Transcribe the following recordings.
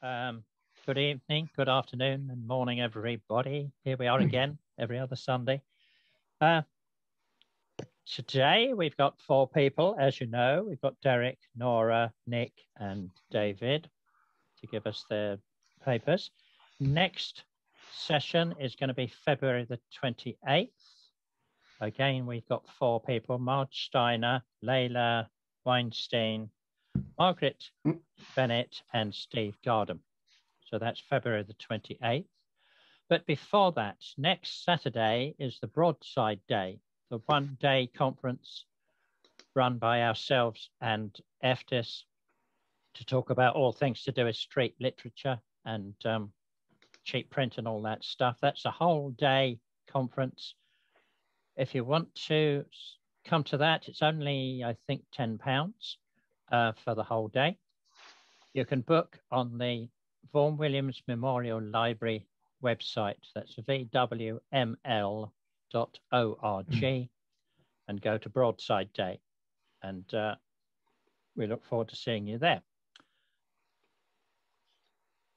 Good evening, good afternoon, and morning, everybody. Here we are again, every other Sunday. Today, we've got 4 people, as you know. We've got Derek, Nora, Nick, and David to give us their papers. Next session is going to be February the 28th. Again, we've got 4 people, Marge Steiner, Layla Weinstein, Margaret Bennett, and Steve Gardam. So that's February the 28th. But before that, next Saturday is the Broadside Day, the one-day conference run by ourselves and EFTIS to talk about all things to do with street literature and cheap print and all that stuff. That's a whole day conference. If you want to come to that, it's only, I think, £10 for the whole day. You can book on the Vaughan Williams Memorial Library website. That's vwml.org and go to Broadside Day. And we look forward to seeing you there.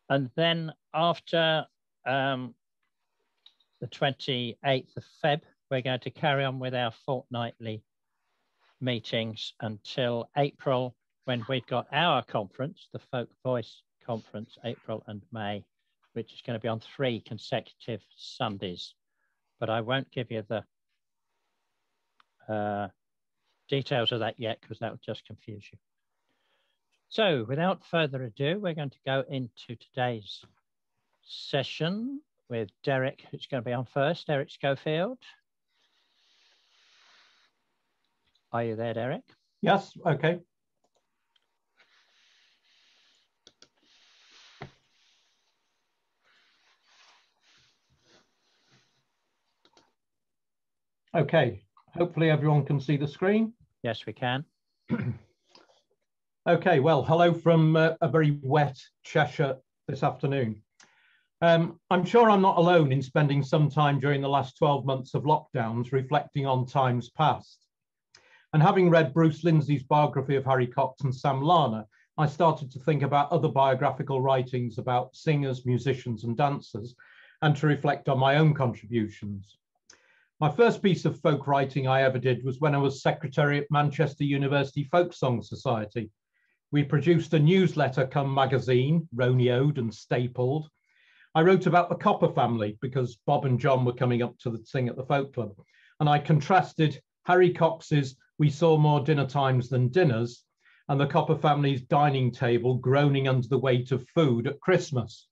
And then after the 28th of Feb, we're going to carry on with our fortnightly meetings until April, when we've got our conference, the Folk Voice Conference, April and May, which is going to be on 3 consecutive Sundays. But I won't give you the details of that yet, because that would just confuse you. So without further ado, we're going to go into today's session with Derek, who's going to be on first. Derek Schofield. Are you there, Derek? Yes, okay. Okay, hopefully everyone can see the screen. Yes, we can. Okay, well, hello from a very wet Cheshire this afternoon. I'm sure I'm not alone in spending some time during the last 12 months of lockdowns reflecting on times past. And having read Bruce Lindsay's biography of Harry Cox and Sam Larner, I started to think about other biographical writings about singers, musicians and dancers, and to reflect on my own contributions. My first piece of folk writing I ever did was when I was secretary at Manchester University Folk Song Society. We produced a newsletter come magazine, Ronioed and stapled. I wrote about the Copper family because Bob and John were coming up to sing at the folk club. And I contrasted Harry Cox's "We saw more dinner times than dinners" and the Copper family's dining table groaning under the weight of food at Christmas.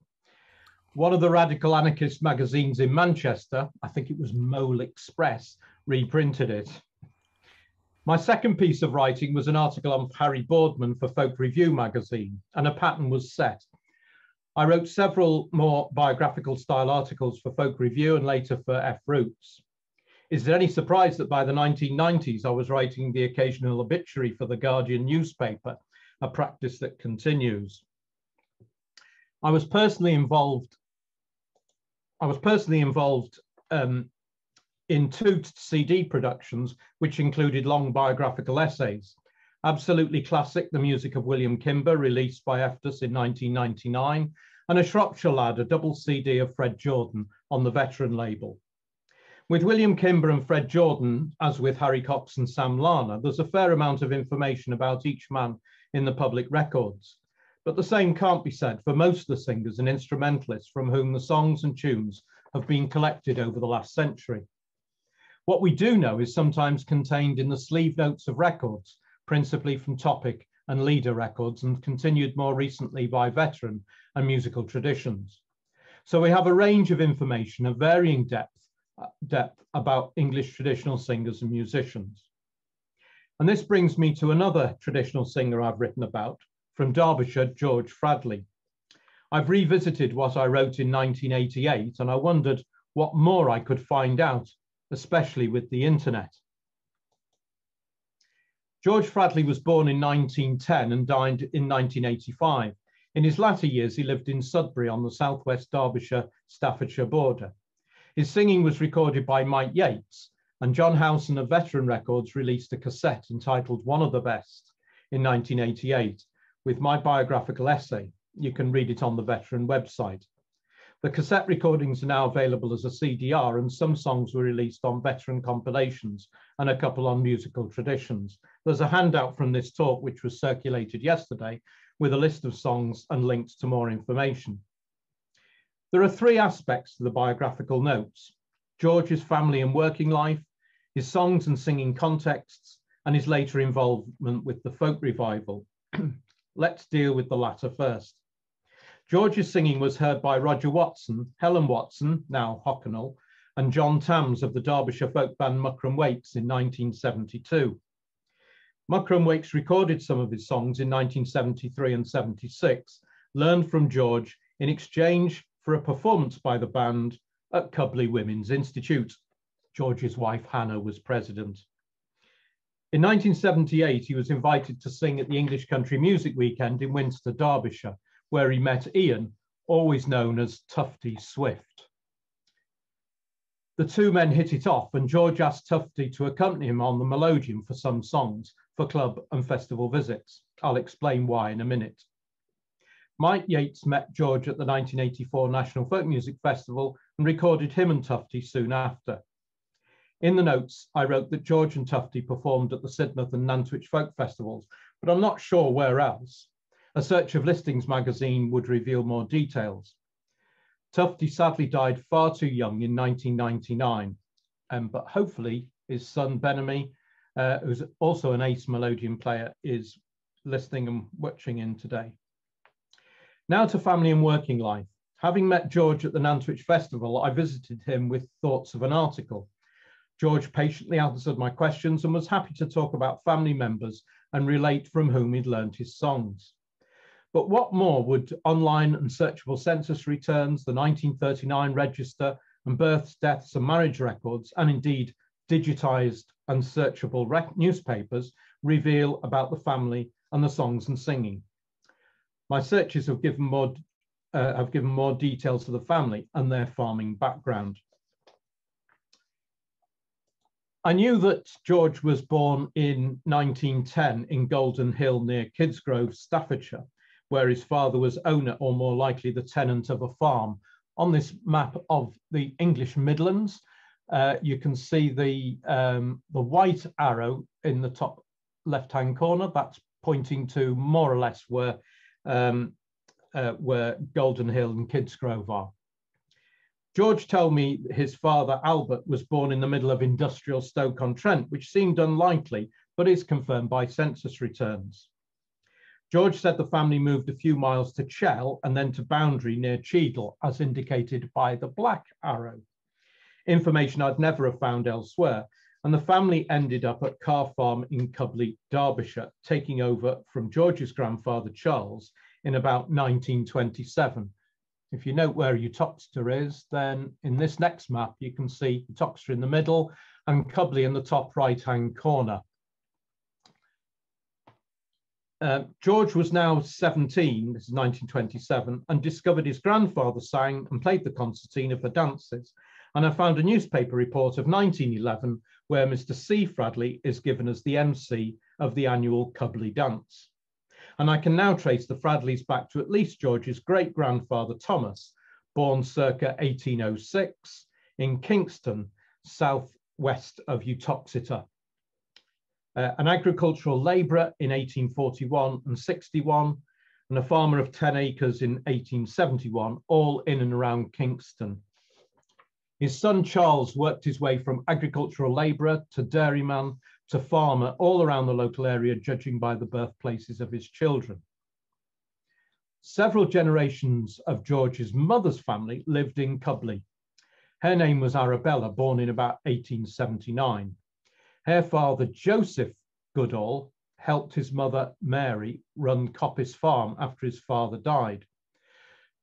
One of the radical anarchist magazines in Manchester, I think it was Mole Express, reprinted it. My second piece of writing was an article on Harry Boardman for Folk Review magazine, and a pattern was set. I wrote several more biographical style articles for Folk Review and later for F Roots. Is it any surprise that by the 1990s, I was writing the occasional obituary for the Guardian newspaper, a practice that continues. I was personally involved in 2 CD productions, which included long biographical essays. Absolutely Classic, the music of William Kimber, released by EFTIS in 1999, and A Shropshire Lad, a double CD of Fred Jordan on the Veteran label. With William Kimber and Fred Jordan, as with Harry Cox and Sam Larner, there's a fair amount of information about each man in the public records. But the same can't be said for most of the singers and instrumentalists from whom the songs and tunes have been collected over the last century. What we do know is sometimes contained in the sleeve notes of records, principally from Topic and Leader records, and continued more recently by Veteran and Musical Traditions. So we have a range of information of varying depth about English traditional singers and musicians. And this brings me to another traditional singer I've written about, from Derbyshire, George Fradley. I've revisited what I wrote in 1988, and I wondered what more I could find out, especially with the internet. George Fradley was born in 1910 and died in 1985. In his latter years, he lived in Sudbury on the southwest Derbyshire-Staffordshire border. His singing was recorded by Mike Yates, and John Howson of Veteran Records released a cassette entitled One of the Best in 1988, with my biographical essay, You can read it on the Veteran website. The cassette recordings are now available as a CDR, and some songs were released on Veteran compilations and a couple on Musical Traditions. There's a handout from this talk which was circulated yesterday with a list of songs and links to more information. There are three aspects to the biographical notes: George's family and working life, his songs and singing contexts, and his later involvement with the folk revival. Let's deal with the latter first. George's singing was heard by Roger Watson, Helen Watson, now Hockenall, and John Tams of the Derbyshire folk band Muckram Wakes in 1972. Muckram Wakes recorded some of his songs in 1973 and 76, learned from George in exchange for a performance by the band at Cubley Women's Institute. George's wife Hannah was president. In 1978, he was invited to sing at the English Country Music Weekend in Winster, Derbyshire, where he met Ian, always known as Tufty Swift. The two men hit it off, and George asked Tufty to accompany him on the melodeon for some songs for club and festival visits. I'll explain why in a minute. Mike Yates met George at the 1984 National Folk Music Festival and recorded him and Tufty soon after. In the notes, I wrote that George and Tufty performed at the Sidmouth and Nantwich Folk Festivals, but I'm not sure where else. A search of listings magazine would reveal more details. Tufty sadly died far too young in 1999, but hopefully his son Benamy, who's also an ace melodeon player, is listening and watching in today. Now to family and working life. Having met George at the Nantwich Festival, I visited him with thoughts of an article. George patiently answered my questions and was happy to talk about family members and relate from whom he'd learned his songs. But what more would online and searchable census returns, the 1939 register, and births, deaths, and marriage records, and indeed digitized and searchable newspapers reveal about the family and the songs and singing? My searches have given more details to the family and their farming background. I knew that George was born in 1910 in Golden Hill near Kidsgrove, Staffordshire, where his father was owner, or more likely the tenant, of a farm. On this map of the English Midlands, you can see the white arrow in the top left-hand corner. That's pointing to more or less where Golden Hill and Kidsgrove are. George told me his father, Albert, was born in the middle of industrial Stoke-on-Trent, which seemed unlikely, but is confirmed by census returns. George said the family moved a few miles to Chell and then to Boundary near Cheadle, as indicated by the black arrow. Information I'd never have found elsewhere, and the family ended up at Carr Farm in Cubley, Derbyshire, taking over from George's grandfather, Charles, in about 1927. If you note where Uttoxeter is, then in this next map, you can see Uttoxeter in the middle and Cubley in the top right-hand corner. George was now 17, this is 1927, and discovered his grandfather sang and played the concertina for dances. And I found a newspaper report of 1911 where Mr. C. Fradley is given as the MC of the annual Cubley dance. And I can now trace the Fradleys back to at least George's great-grandfather Thomas, born circa 1806 in Kingston, southwest of Uttoxeter. An agricultural labourer in 1841 and 61, and a farmer of 10 acres in 1871, all in and around Kingston. His son Charles worked his way from agricultural labourer to dairyman to farmer all around the local area, judging by the birthplaces of his children. Several generations of George's mother's family lived in Cubley. Her name was Arabella, born in about 1879. Her father, Joseph Goodall, helped his mother, Mary, run Coppice Farm after his father died.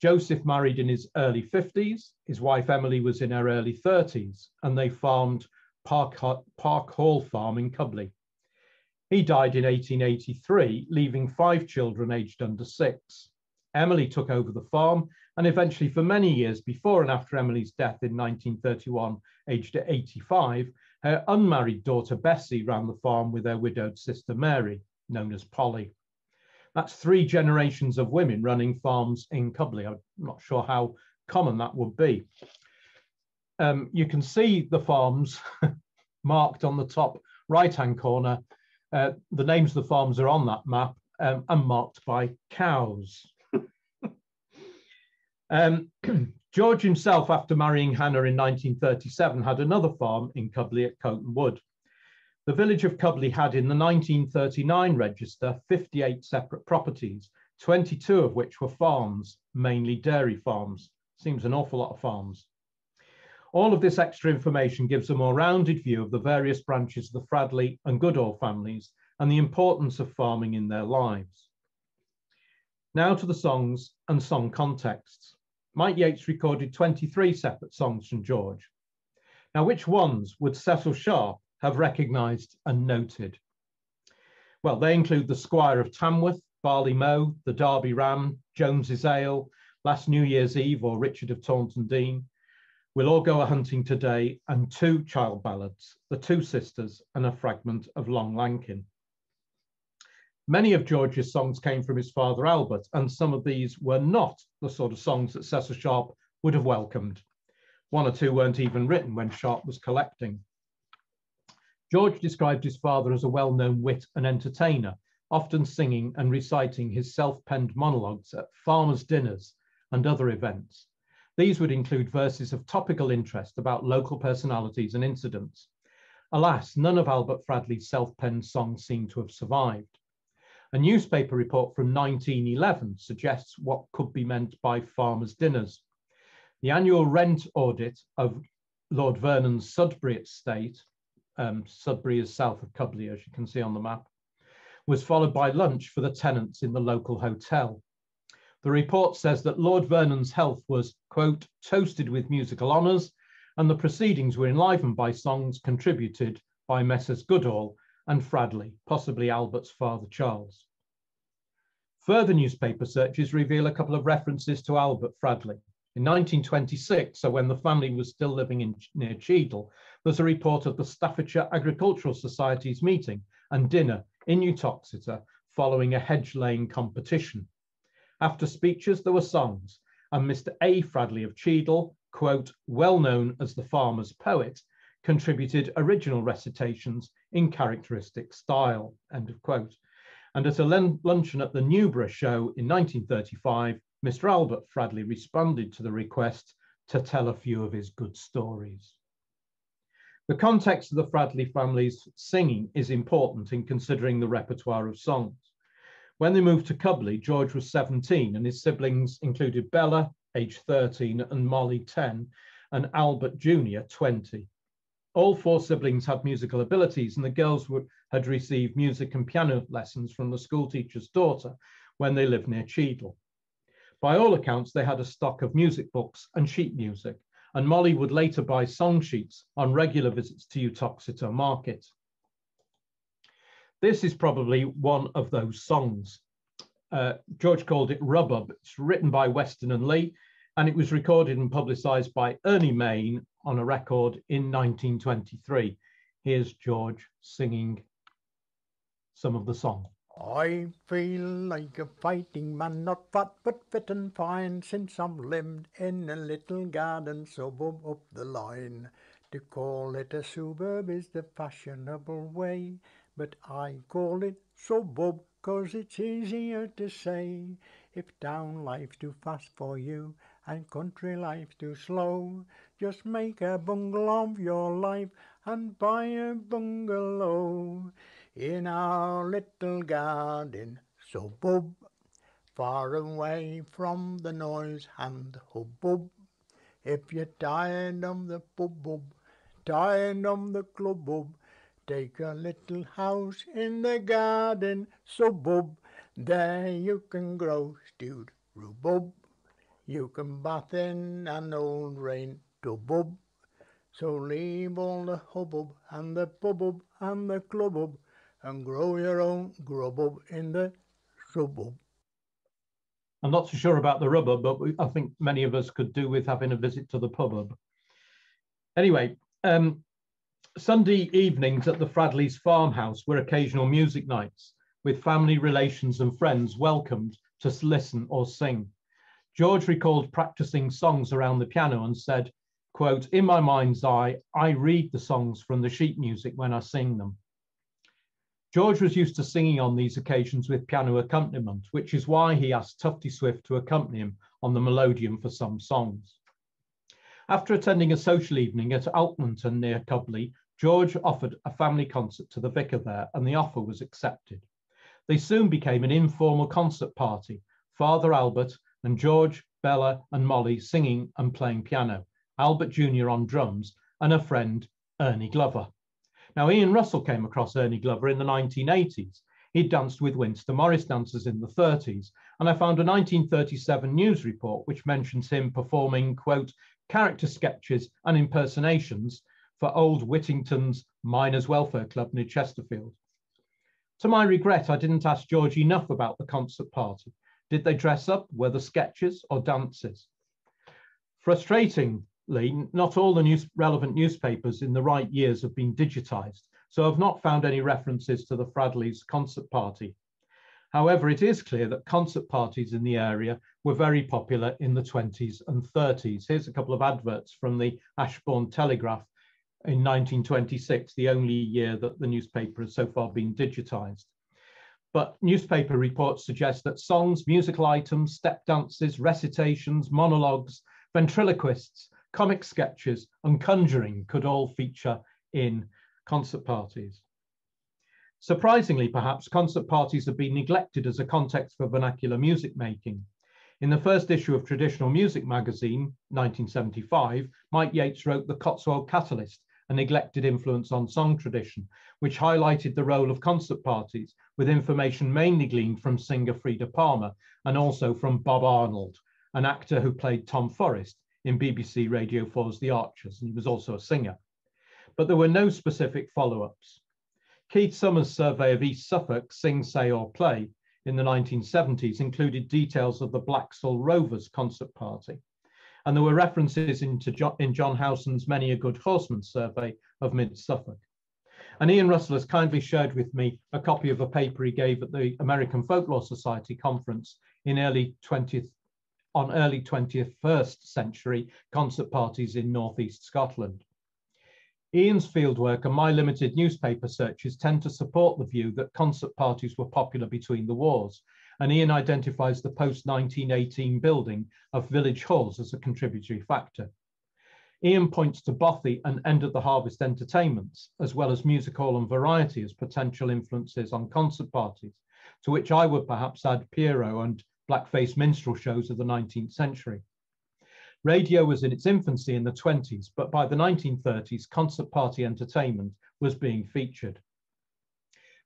Joseph married in his early 50s. His wife, Emily, was in her early 30s, and they farmed Park Hall Farm in Cubley. He died in 1883, leaving 5 children aged under 6. Emily took over the farm, and eventually for many years before and after Emily's death in 1931, aged 85, her unmarried daughter Bessie ran the farm with her widowed sister Mary, known as Polly. That's 3 generations of women running farms in Cubley. I'm not sure how common that would be. You can see the farms marked on the top right-hand corner. The names of the farms are on that map and marked by cows. George himself, after marrying Hannah in 1937, had another farm in Cubley at Coton Wood. The village of Cubley had in the 1939 register 58 separate properties, 22 of which were farms, mainly dairy farms. Seems an awful lot of farms. All of this extra information gives a more rounded view of the various branches of the Fradley and Goodall families and the importance of farming in their lives. Now to the songs and song contexts. Mike Yates recorded 23 separate songs from George. Now, which ones would Cecil Sharp have recognised and noted? Well, they include the Squire of Tamworth, Barley Mow, the Derby Ram, Jones's Ale, Last New Year's Eve or Richard of Taunton Dean, We'll All Go A-Hunting Today, and 2 child ballads, The Two Sisters and a fragment of Long Lankin. Many of George's songs came from his father Albert, and some of these were not the sort of songs that Cecil Sharp would have welcomed. 1 or 2 weren't even written when Sharp was collecting. George described his father as a well-known wit and entertainer, often singing and reciting his self-penned monologues at farmers' dinners and other events. These would include verses of topical interest about local personalities and incidents. Alas, none of Albert Fradley's self-penned songs seem to have survived. A newspaper report from 1911 suggests what could be meant by farmers' dinners. The annual rent audit of Lord Vernon's Sudbury estate, Sudbury is south of Cubley, as you can see on the map, was followed by lunch for the tenants in the local hotel. The report says that Lord Vernon's health was, quote, toasted with musical honours, and the proceedings were enlivened by songs contributed by Messrs. Goodall and Fradley, possibly Albert's father Charles. Further newspaper searches reveal a couple of references to Albert Fradley. In 1926, so when the family was still living near Cheadle, there's a report of the Staffordshire Agricultural Society's meeting and dinner in Uttoxeter following a hedge-laying competition. After speeches, there were songs, and Mr. A. Fradley of Cheadle, quote, well known as the farmer's poet, contributed original recitations in characteristic style, end of quote. And at a luncheon at the Newborough show in 1935, Mr. Albert Fradley responded to the request to tell a few of his good stories. The context of the Fradley family's singing is important in considering the repertoire of songs. When they moved to Cubley, George was 17 and his siblings included Bella, age 13, and Molly, 10, and Albert Jr., 20. All 4 siblings had musical abilities, and the girls had received music and piano lessons from the schoolteacher's daughter when they lived near Cheadle. By all accounts, they had a stock of music books and sheet music, and Molly would later buy song sheets on regular visits to Uttoxeter Market. This is probably one of those songs. George called it Rubub. It's written by Weston and Lee, and it was recorded and publicised by Ernie Main on a record in 1923. Here's George singing some of the song. I feel like a fighting man, not fat but fit and fine, since I'm lived in a little garden suburb up the line. To call it a suburb is the fashionable way, but I call it suburb 'cause it's easier to say. If town life's too fast for you and country life's too slow, just make a bungalow of your life and buy a bungalow in our little garden suburb, far away from the noise and hubbub. If you're tired of the pub, tired of the club, take a little house in the garden suburb. There you can grow stewed rhubarb. You can bath in an old rain tub. So leave all the hubbub and the pub and the club and grow your own grub in the suburb. I'm not so sure about the rubber, but I think many of us could do with having a visit to the pub. Anyway, Sunday evenings at the Fradleys' farmhouse were occasional music nights, with family relations and friends welcomed to listen or sing. George recalled practicing songs around the piano and said, quote, "In my mind's eye, I read the songs from the sheet music when I sing them." George was used to singing on these occasions with piano accompaniment, which is why he asked Tufty Swift to accompany him on the melodeon for some songs. After attending a social evening at Alkmanton near Cubley, George offered a family concert to the vicar there, and the offer was accepted. They soon became an informal concert party, Father Albert and George, Bella and Molly singing and playing piano, Albert Jr. on drums, and a friend, Ernie Glover. Now, Ian Russell came across Ernie Glover in the 1980s. He'd danced with Winston Morris dancers in the 30s, and I found a 1937 news report which mentions him performing, quote, character sketches and impersonations for Old Whittington's Miners' Welfare Club near Chesterfield. To my regret, I didn't ask George enough about the concert party. Did they dress up? Were there sketches or dances? Frustratingly, not all the relevant newspapers in the right years have been digitized, so I've not found any references to the Fradley's concert party. However, it is clear that concert parties in the area were very popular in the 20s and 30s. Here's a couple of adverts from the Ashbourne Telegraph in 1926, the only year that the newspaper has so far been digitized. But newspaper reports suggest that songs, musical items, step dances, recitations, monologues, ventriloquists, comic sketches, and conjuring could all feature in concert parties. Surprisingly, perhaps, concert parties have been neglected as a context for vernacular music making. In the first issue of Traditional Music magazine, 1975, Mike Yates wrote The Cotswold Catalyst, a neglected influence on song tradition, which highlighted the role of concert parties, with information mainly gleaned from singer Frida Palmer and also from Bob Arnold, an actor who played Tom Forrest in BBC Radio 4's The Archers, and he was also a singer. But there were no specific follow-ups. Keith Summers' survey of East Suffolk, Sing, Say or Play, in the 1970s included details of the Blacksall Rovers concert party. And there were references in John Howson's Many a Good Horseman survey of Mid-Suffolk. And Ian Russell has kindly shared with me a copy of a paper he gave at the American Folklore Society conference in early 21st century concert parties in northeast Scotland. Ian's fieldwork and my limited newspaper searches tend to support the view that concert parties were popular between the wars, and Ian identifies the post-1918 building of village halls as a contributory factor. Ian points to Bothy and End of the Harvest entertainments, as well as music hall and variety as potential influences on concert parties, to which I would perhaps add Pierrot and blackface minstrel shows of the 19th century. Radio was in its infancy in the 20s, but by the 1930s, concert party entertainment was being featured.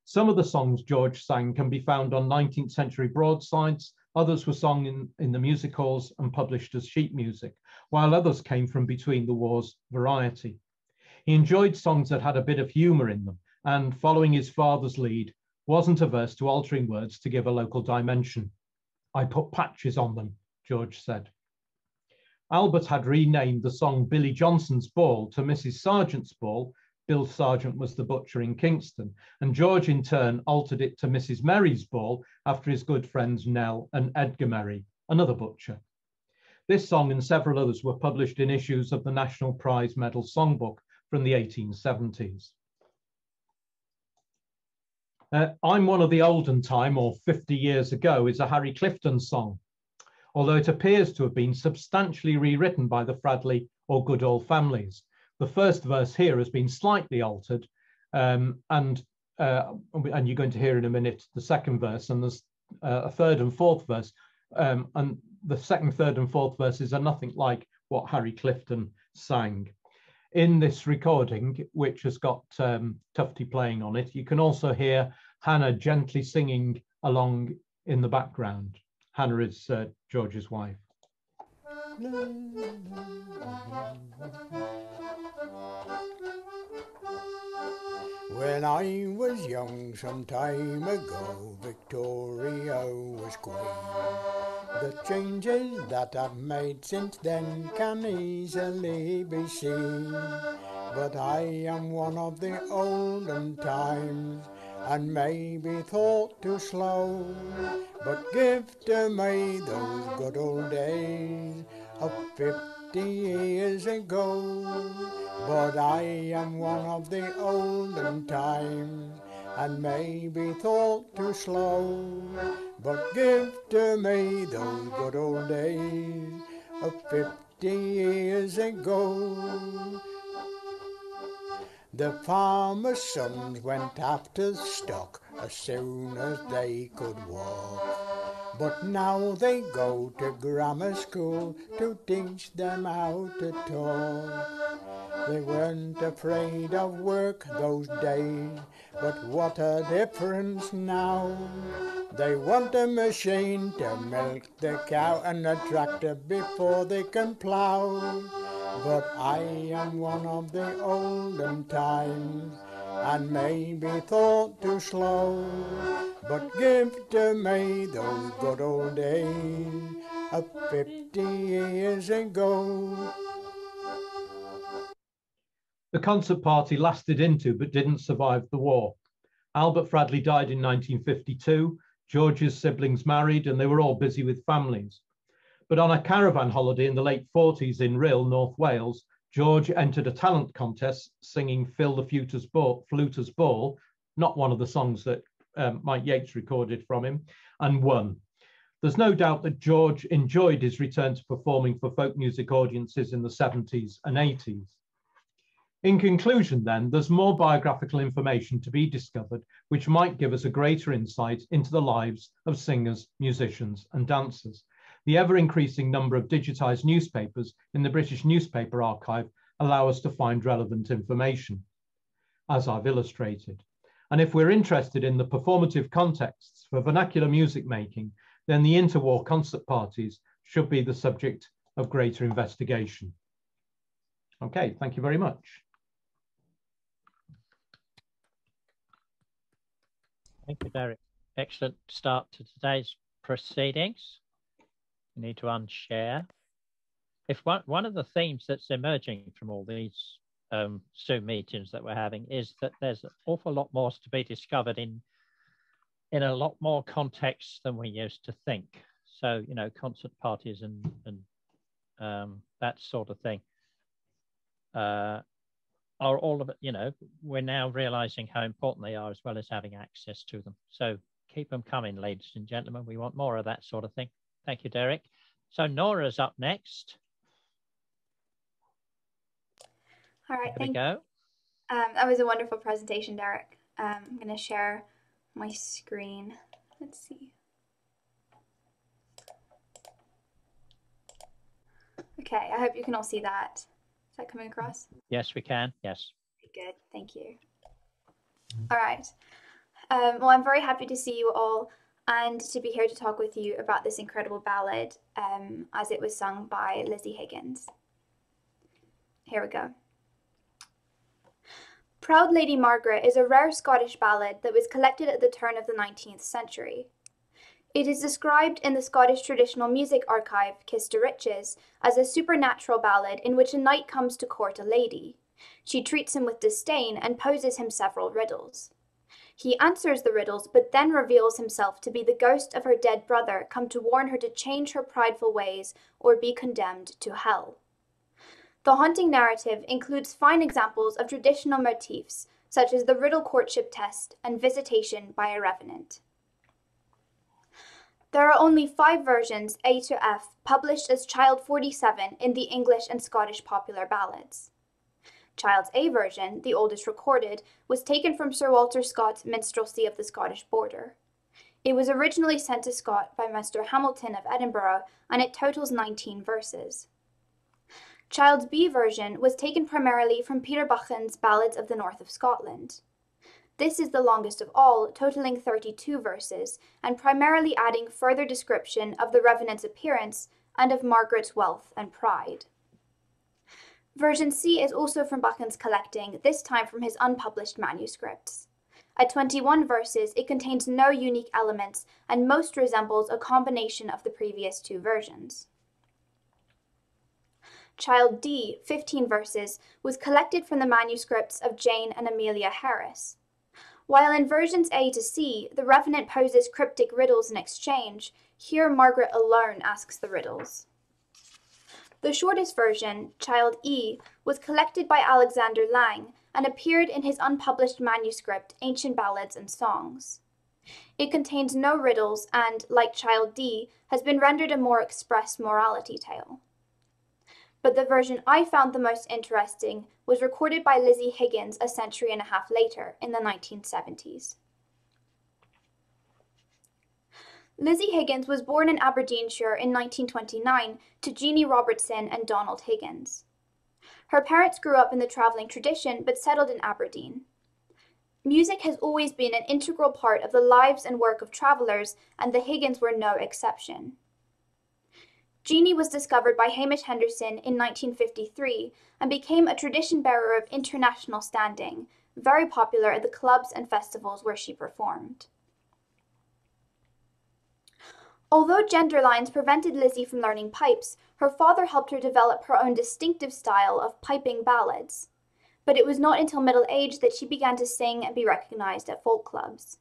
Some of the songs George sang can be found on 19th century broadsides, others were sung in the music halls and published as sheet music, while others came from between the wars variety. He enjoyed songs that had a bit of humour in them, and following his father's lead, wasn't averse to altering words to give a local dimension. "I put patches on them," George said. Albert had renamed the song Billy Johnson's Ball to Mrs. Sargent's Ball. Bill Sargent was the butcher in Kingston, and George in turn altered it to Mrs. Merry's Ball after his good friends Nell and Edgar Merry, another butcher. This song and several others were published in issues of the National Prize Medal Songbook from the 1870s. I'm One of the Olden Time, or 50 Years Ago, is a Harry Clifton song, although it appears to have been substantially rewritten by the Fradley or Goodall families. The first verse here has been slightly altered, and you're going to hear in a minute the second verse, and there's a third and fourth verse, and the second, third and fourth verses are nothing like what Harry Clifton sang. In this recording, which has got Tufty playing on it, you can also hear Hannah gently singing along in the background. Hannah is George's wife. When I was young some time ago, Victoria was queen. The changes that I've made since then can easily be seen. But I am one of the olden times, and maybe thought too slow. But give to me those good old days of 50 years ago. But I am one of the olden times, and maybe thought too slow. But give to me those good old days of 50 years ago. The farmer's sons went after stock as soon as they could walk. But now they go to grammar school to teach them how to talk. They weren't afraid of work those days, but what a difference now. They want a machine to milk the cow and a tractor before they can plough. But I am one of the olden times, and maybe thought too slow. But give to me those good old days of 50 years ago. The concert party lasted into but didn't survive the war. Albert Fradley died in 1952, George's siblings married, and they were all busy with families. But on a caravan holiday in the late 40s in Rhyl, North Wales, George entered a talent contest singing Phil the Fluter's Ball, not one of the songs that Mike Yates recorded from him, and won. There's no doubt that George enjoyed his return to performing for folk music audiences in the 70s and 80s. In conclusion, then, there's more biographical information to be discovered, which might give us a greater insight into the lives of singers, musicians, and dancers. The ever-increasing number of digitized newspapers in the British Newspaper Archive allow us to find relevant information, as I've illustrated. And if we're interested in the performative contexts for vernacular music making, then the interwar concert parties should be the subject of greater investigation. Okay, thank you very much. Thank you, Derek. Excellent start to today's proceedings. We need to unshare. If one of the themes that's emerging from all these Zoom meetings that we're having is that there's an awful lot more to be discovered in a lot more context than we used to think. So, you know, concert parties and that sort of thing are all of it, you know, we're now realizing how important they are as well as having access to them. So keep them coming, ladies and gentlemen. We want more of that sort of thing. Thank you, Derek. So Nora's up next. All right, thank you. That was a wonderful presentation, Derek. I'm going to share my screen. Let's see. Okay, I hope you can all see that. Is that coming across? Yes, we can. Yes. Good, thank you. All right. Well, I'm very happy to see you all and to be here to talk with you about this incredible ballad as it was sung by Lizzie Higgins. Here we go. Proud Lady Margaret is a rare Scottish ballad that was collected at the turn of the 19th century. It is described in the Scottish Traditional Music Archive, Kiss to Riches, as a supernatural ballad in which a knight comes to court a lady. She treats him with disdain and poses him several riddles. He answers the riddles, but then reveals himself to be the ghost of her dead brother, come to warn her to change her prideful ways or be condemned to hell. The haunting narrative includes fine examples of traditional motifs, such as the riddle courtship test and visitation by a revenant. There are only 5 versions, A to F, published as Child 47 in the English and Scottish popular ballads. Child's A version, the oldest recorded, was taken from Sir Walter Scott's Minstrelsy of the Scottish Border. It was originally sent to Scott by Mr. Hamilton of Edinburgh, and it totals 19 verses. Child's B version was taken primarily from Peter Buchan's Ballads of the North of Scotland. This is the longest of all, totaling 32 verses, and primarily adding further description of the revenant's appearance and of Margaret's wealth and pride. Version C is also from Buchan's collecting, this time from his unpublished manuscripts. At 21 verses, it contains no unique elements and most resembles a combination of the previous 2 versions. Child D, 15 verses, was collected from the manuscripts of Jane and Amelia Harris. While in versions A to C, the Revenant poses cryptic riddles in exchange, here Margaret alone asks the riddles. The shortest version, Child E, was collected by Alexander Lang and appeared in his unpublished manuscript, Ancient Ballads and Songs. It contains no riddles and, like Child D, has been rendered a more express morality tale. But the version I found the most interesting was recorded by Lizzie Higgins a century and a half later, in the 1970s. Lizzie Higgins was born in Aberdeenshire in 1929 to Jeanie Robertson and Donald Higgins. Her parents grew up in the travelling tradition but settled in Aberdeen. Music has always been an integral part of the lives and work of travellers, and the Higgins were no exception. Jeanie was discovered by Hamish Henderson in 1953 and became a tradition bearer of international standing, very popular at the clubs and festivals where she performed. Although gender lines prevented Lizzie from learning pipes, her father helped her develop her own distinctive style of piping ballads. But it was not until middle age that she began to sing and be recognized at folk clubs.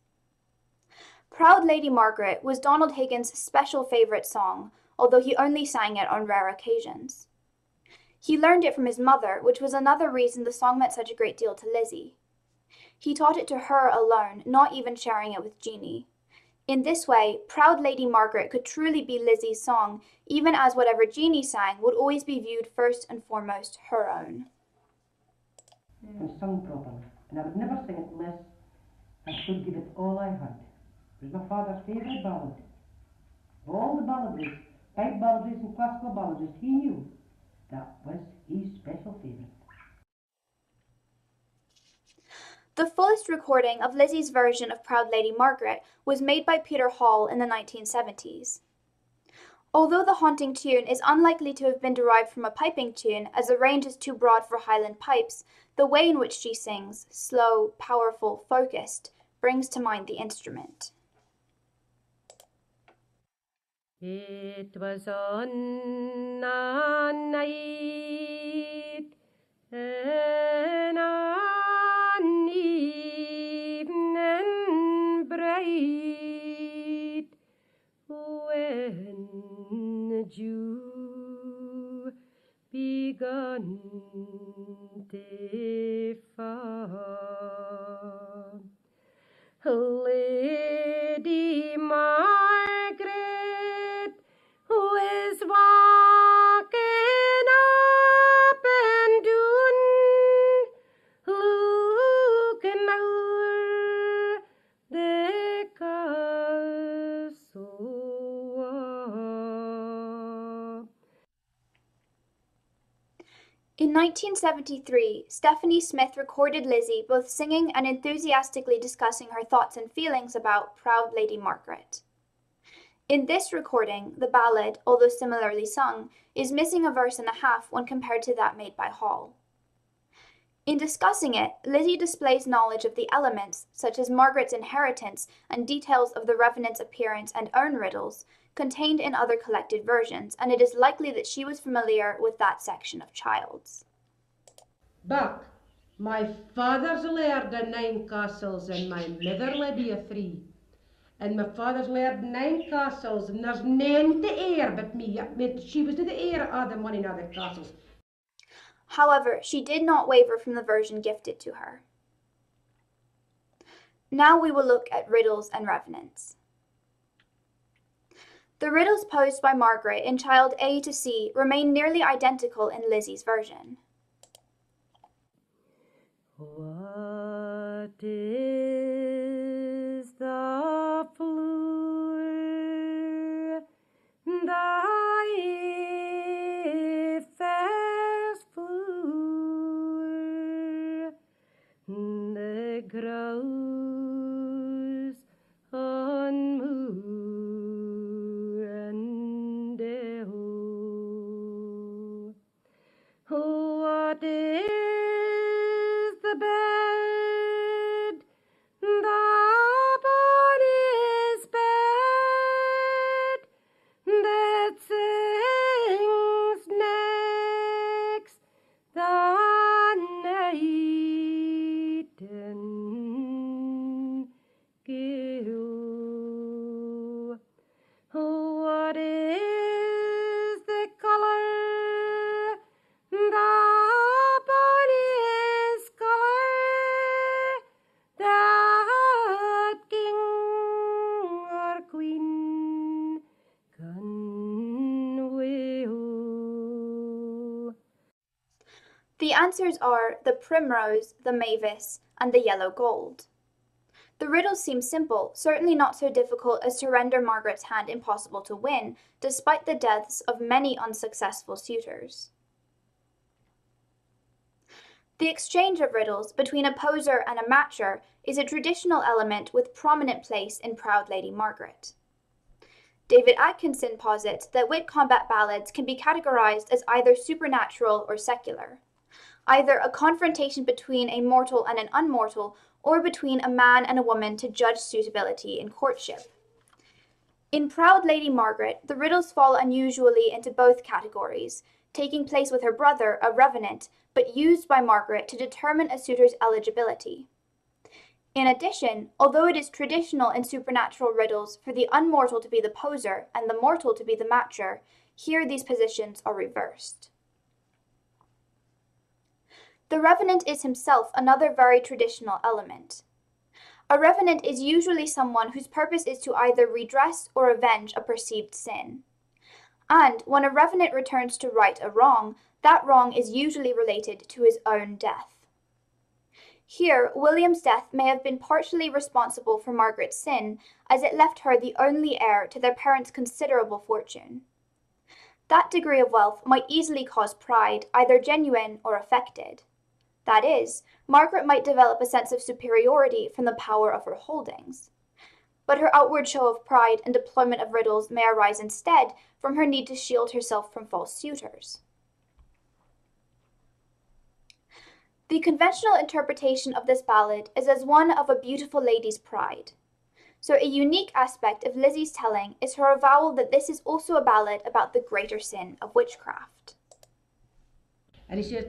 Proud Lady Margaret was Donald Higgins' special favorite song, although he only sang it on rare occasions. He learned it from his mother, which was another reason the song meant such a great deal to Lizzie. He taught it to her alone, not even sharing it with Jeanie. In this way, Proud Lady Margaret could truly be Lizzie's song, even as whatever Jeanie sang would always be viewed first and foremost her own. And sung properly, and I would never sing it unless I could give it all I had. It was my father's favourite ballad. Of all the balladries, pipe balladries and classical balladries, he knew that was his special favourite. The fullest recording of Lizzie's version of Proud Lady Margaret was made by Peter Hall in the 1970s. Although the haunting tune is unlikely to have been derived from a piping tune, as the range is too broad for Highland pipes, the way in which she sings, slow, powerful, focused, brings to mind the instrument. It was on a night, and an evening bright, when the dew begun to fall. Lady Margaret was walking up and down, looking over the castle. In 1973, Stephanie Smith recorded Lizzie both singing and enthusiastically discussing her thoughts and feelings about Proud Lady Margaret. In this recording, the ballad, although similarly sung, is missing a verse and a half when compared to that made by Hall. In discussing it, Lizzie displays knowledge of the elements, such as Margaret's inheritance and details of the Revenant's appearance and own riddles, contained in other collected versions, and it is likely that she was familiar with that section of Child's. But my father's laird a 9 castles and my mitherly be a 3. And my father's laird 9 castles and there's none to heir but me. She was to the heir of the money in other castles. However, she did not waver from the version gifted to her. Now we will look at riddles and revenants. The riddles posed by Margaret in Child A to C remain nearly identical in Lizzie's version. What is the floor thy first floor? The grouse on moor and hill. What is the bed the bodies The answers are the primrose, the mavis, and the yellow gold. The riddles seem simple, certainly not so difficult as to render Margaret's hand impossible to win, despite the deaths of many unsuccessful suitors. The exchange of riddles between a poser and a matcher is a traditional element with prominent place in Proud Lady Margaret. David Atkinson posits that wit combat ballads can be categorized as either supernatural or secular, either a confrontation between a mortal and an unmortal, or between a man and a woman to judge suitability in courtship. In Proud Lady Margaret, the riddles fall unusually into both categories, taking place with her brother, a revenant, but used by Margaret to determine a suitor's eligibility. In addition, although it is traditional in supernatural riddles for the unmortal to be the poser and the mortal to be the matcher, here these positions are reversed. The revenant is himself another very traditional element. A revenant is usually someone whose purpose is to either redress or avenge a perceived sin. And when a revenant returns to right a wrong, that wrong is usually related to his own death. Here, William's death may have been partially responsible for Margaret's sin, as it left her the only heir to their parents' considerable fortune. That degree of wealth might easily cause pride, either genuine or affected. That is, Margaret might develop a sense of superiority from the power of her holdings. But her outward show of pride and deployment of riddles may arise instead from her need to shield herself from false suitors. The conventional interpretation of this ballad is as one of a beautiful lady's pride. So a unique aspect of Lizzie's telling is her avowal that this is also a ballad about the greater sin of witchcraft. And he says,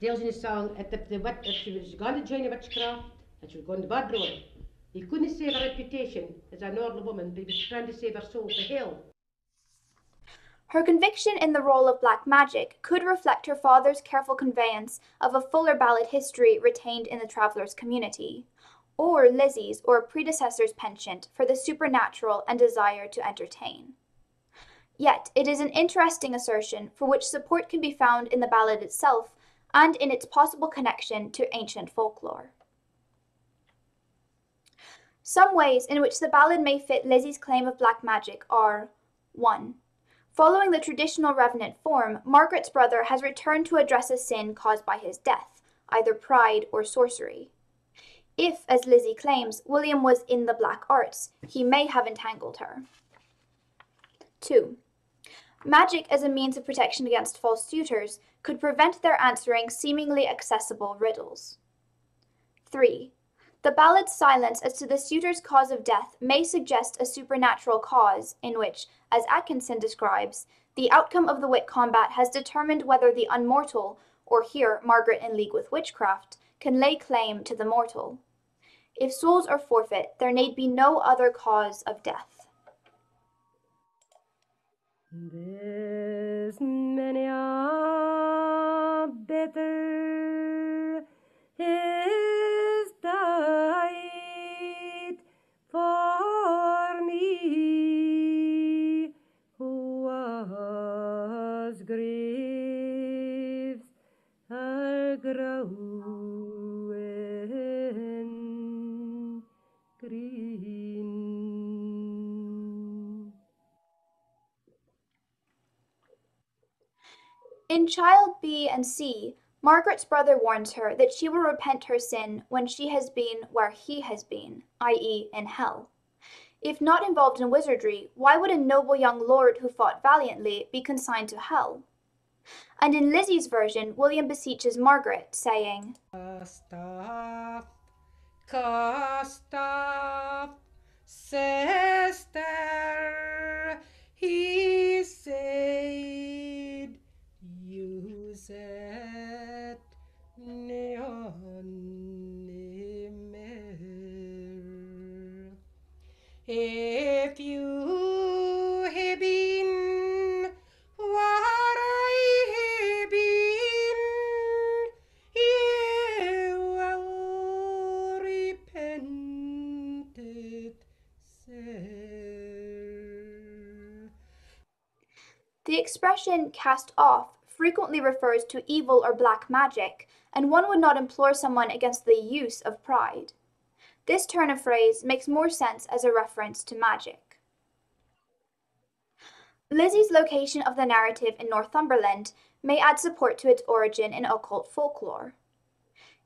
tells in his song, if she was going to join witchcraft, and she was going to bad road, he couldn't save her reputation as a normal woman, but he was trying to save her soul to hell. Her conviction in the role of black magic could reflect her father's careful conveyance of a fuller ballad history retained in the traveller's community, or Lizzie's or a predecessor's penchant for the supernatural and desire to entertain. Yet it is an interesting assertion for which support can be found in the ballad itself and in its possible connection to ancient folklore. Some ways in which the ballad may fit Lizzie's claim of black magic are: 1. Following the traditional revenant form, Margaret's brother has returned to address a sin caused by his death, either pride or sorcery. If, as Lizzie claims, William was in the black arts, he may have entangled her. 2. Magic as a means of protection against false suitors could prevent their answering seemingly accessible riddles. 3. The ballad's silence as to the suitor's cause of death may suggest a supernatural cause in which, as Atkinson describes, the outcome of the wit combat has determined whether the unmortal, or here Margaret in league with witchcraft, can lay claim to the mortal. If souls are forfeit, there need be no other cause of death. There's many a better is died for me, who was graves are growing green. In Child B and C, Margaret's brother warns her that she will repent her sin when she has been where he has been, i.e. in hell. If not involved in wizardry, why would a noble young lord who fought valiantly be consigned to hell? And in Lizzie's version, William beseeches Margaret, saying, Cast off, sister, he said, use it near. If you have been what I have been, you will repent it, sir. The expression cast off frequently refers to evil or black magic, and one would not implore someone against the use of pride. This turn of phrase makes more sense as a reference to magic. Lizzie's location of the narrative in Northumberland may add support to its origin in occult folklore.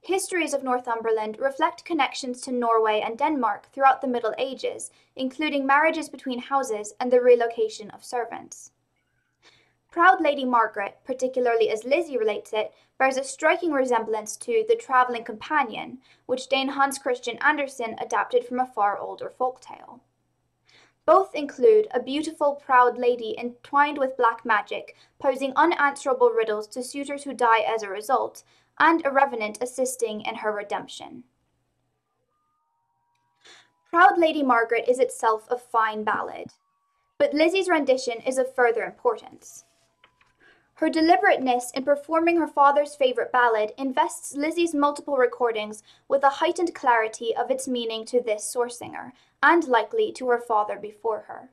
Histories of Northumberland reflect connections to Norway and Denmark throughout the Middle Ages, including marriages between houses and the relocation of servants. Proud Lady Margaret, particularly as Lizzie relates it, bears a striking resemblance to The Travelling Companion, which Dane Hans Christian Andersen adapted from a far older folktale. Both include a beautiful, proud lady entwined with black magic, posing unanswerable riddles to suitors who die as a result, and a revenant assisting in her redemption. Proud Lady Margaret is itself a fine ballad, but Lizzie's rendition is of further importance. Her deliberateness in performing her father's favorite ballad invests Lizzie's multiple recordings with a heightened clarity of its meaning to this source singer, and likely to her father before her.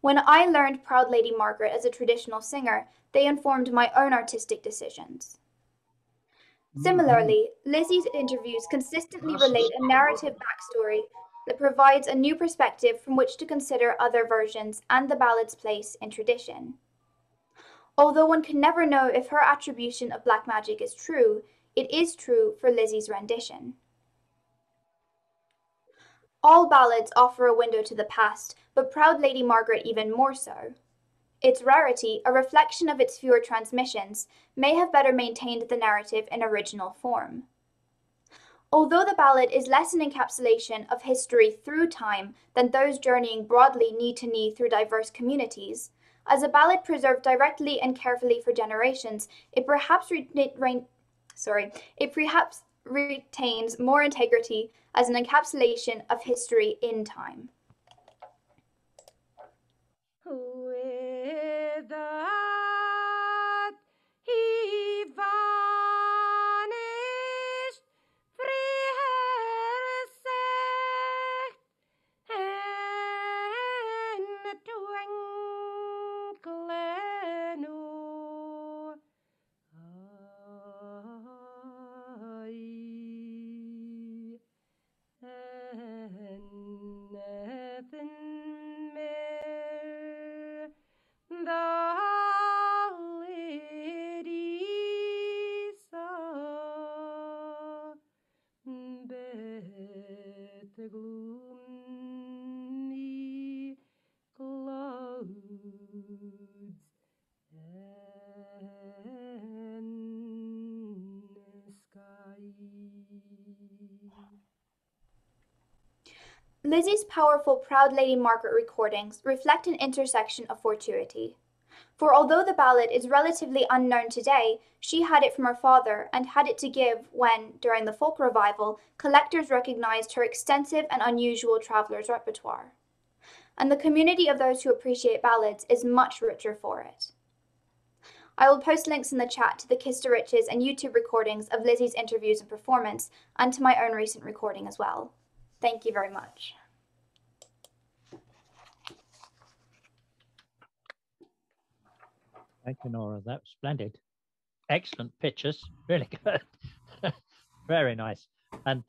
When I learned Proud Lady Margaret as a traditional singer, they informed my own artistic decisions. Similarly, Lizzie's interviews consistently relate a narrative backstory that provides a new perspective from which to consider other versions and the ballad's place in tradition. Although one can never know if her attribution of black magic is true, it is true for Lizzie's rendition. All ballads offer a window to the past, but Proud Lady Margaret even more so. Its rarity, a reflection of its fewer transmissions, may have better maintained the narrative in original form. Although the ballad is less an encapsulation of history through time than those journeying broadly knee to knee through diverse communities, as a ballad preserved directly and carefully for generations, it perhaps retains more integrity as an encapsulation of history in time. With that he vanished frae her sight, in a twinkling o' eye, and nothing more the lady saw, but the gloomy clouds and sky. Lizzie's powerful Proud Lady Margaret recordings reflect an intersection of fortuity. For although the ballad is relatively unknown today, she had it from her father and had it to give when, during the folk revival, collectors recognized her extensive and unusual traveller's repertoire. And the community of those who appreciate ballads is much richer for it. I will post links in the chat to the Kiss to Riches and YouTube recordings of Lizzie's interviews and performance, and to my own recent recording as well. Thank you very much. Thank you, Nora. That was splendid. Excellent pictures. Really good. Very nice. And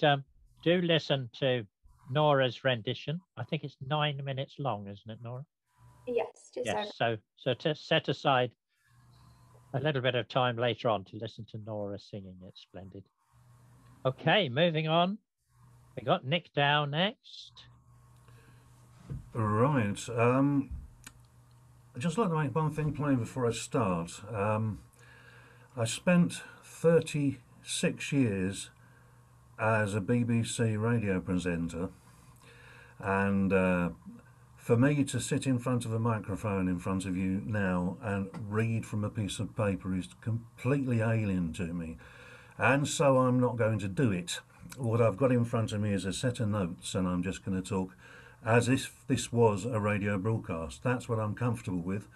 do listen to Nora's rendition. I think it's 9 minutes long, isn't it, Nora? Yes, just yes. So to set aside a little bit of time later on to listen to Nora singing. It's splendid. Okay, moving on. We got Nick Dow next. Right. I'd just like to make one thing plain before I start. I spent 36 years as a BBC radio presenter, and for me to sit in front of a microphone in front of you now and read from a piece of paper is completely alien to me, and so I'm not going to do it. What I've got in front of me is a set of notes, and I'm just going to talk as if this was a radio broadcast. That's what I'm comfortable with.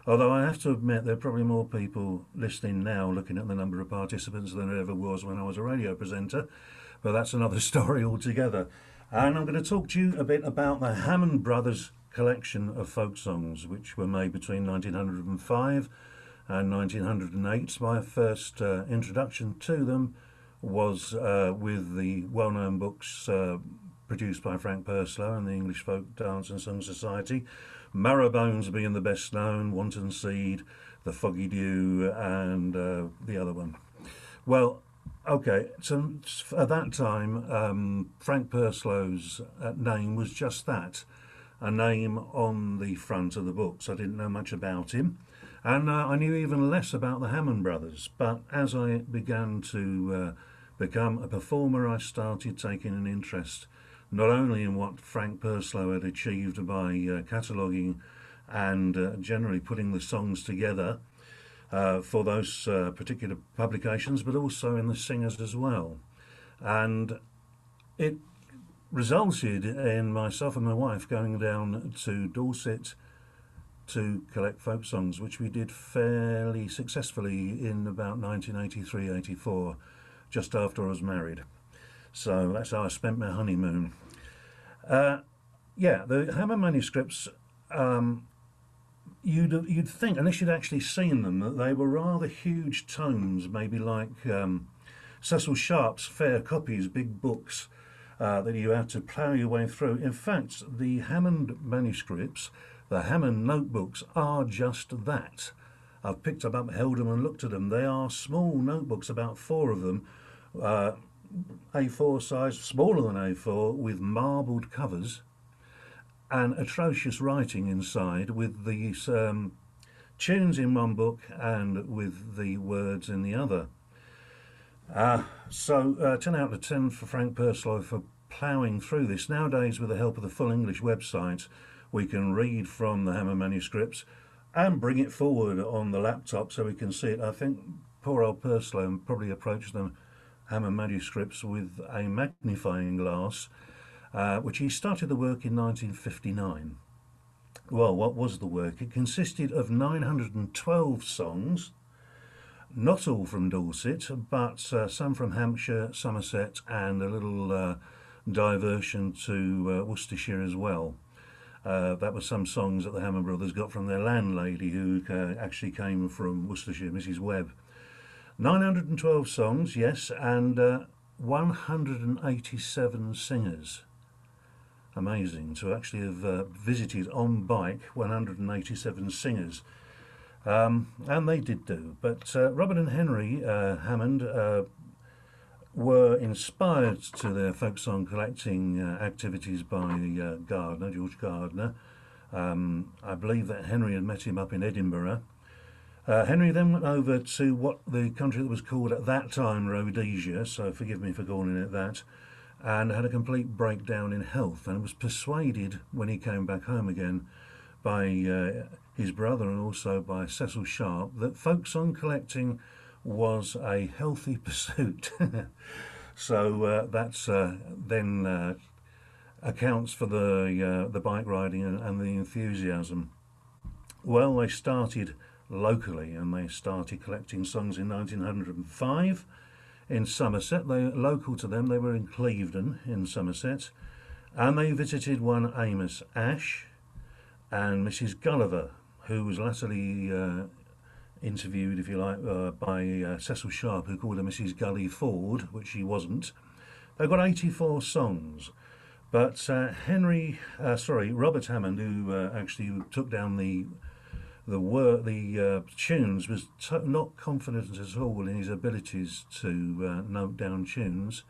Although I have to admit there are probably more people listening now looking at the number of participants than there ever was when I was a radio presenter, but that's another story altogether. And I'm going to talk to you a bit about the Hammond brothers collection of folk songs, which were made between 1905 and 1908. My first introduction to them was with the well-known books produced by Frank Purslow and the English Folk Dance and Song Society, Marrowbones being the best known, Wanton Seed, The Foggy Dew, and the other one. Well, okay, so at that time, Frank Purslow's name was just that, a name on the front of the books. I didn't know much about him, and I knew even less about the Hammond brothers. But as I began to become a performer, I started taking an interest not only in what Frank Purslow had achieved by cataloguing and generally putting the songs together for those particular publications, but also in the singers as well. And it resulted in myself and my wife going down to Dorset to collect folk songs, which we did fairly successfully in about 1983-84, just after I was married. So that's how I spent my honeymoon. Yeah, the Hammer Manuscripts, you'd think, unless you'd actually seen them, that they were rather huge tomes, maybe like Cecil Sharp's Fair Copies, big books that you had to plough your way through. In fact, the Hammond manuscripts, the Hammond notebooks, are just that. I've picked them up, held them and looked at them. They are small notebooks, about 4 of them, A4 size, smaller than A4, with marbled covers and atrocious writing inside, with these tunes in one book and with the words in the other. So 10 out of 10 for Frank Purslow for ploughing through this. Nowadays, with the help of the full English website, we can read from the Hammer manuscripts and bring it forward on the laptop so we can see it. I think poor old Purslow probably approached the Hammer manuscripts with a magnifying glass, which he started the work in 1959. Well, what was the work? It consisted of 912 songs, not all from Dorset, but some from Hampshire, Somerset, and a little diversion to Worcestershire as well. That was some songs that the Hammer brothers got from their landlady, who actually came from Worcestershire, Mrs. Webb. 912 songs, yes, and 187 singers. Amazing to actually have visited on bike 187 singers. And they did do. But Robert and Henry Hammond were inspired to their folk song collecting activities by Gardner, George Gardner. I believe that Henry had met him up in Edinburgh. Henry then went over to what the country that was called at that time Rhodesia, so forgive me for calling it that, and had a complete breakdown in health, and was persuaded when he came back home again by his brother and also by Cecil Sharp that folk song collecting was a healthy pursuit. So that's then accounts for the bike riding and the enthusiasm. Well, they started locally, and they started collecting songs in 1905 in Somerset. They local to them, they were in Clevedon in Somerset, and they visited one Amos Ash and Mrs. Gulliver, who was latterly interviewed, if you like, by Cecil Sharp, who called her Mrs. Gully Ford, which she wasn't. They've got 84 songs, but Robert Hammond, who actually took down the tunes, was not confident at all in his abilities to note down tunes,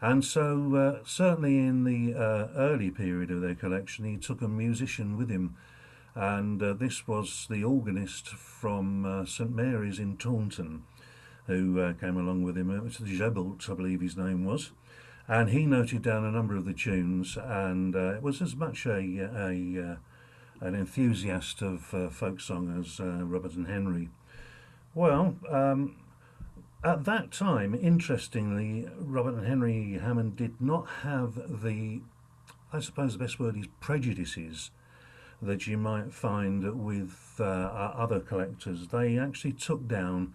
and so certainly in the early period of their collection, he took a musician with him, and this was the organist from St Mary's in Taunton, who came along with him. It was Jebelt, I believe his name was, and he noted down a number of the tunes, and it was as much an enthusiast of folk song as Robert and Henry. Well, at that time, interestingly, Robert and Henry Hammond did not have I suppose the best word is prejudices, that you might find with other collectors. They actually took down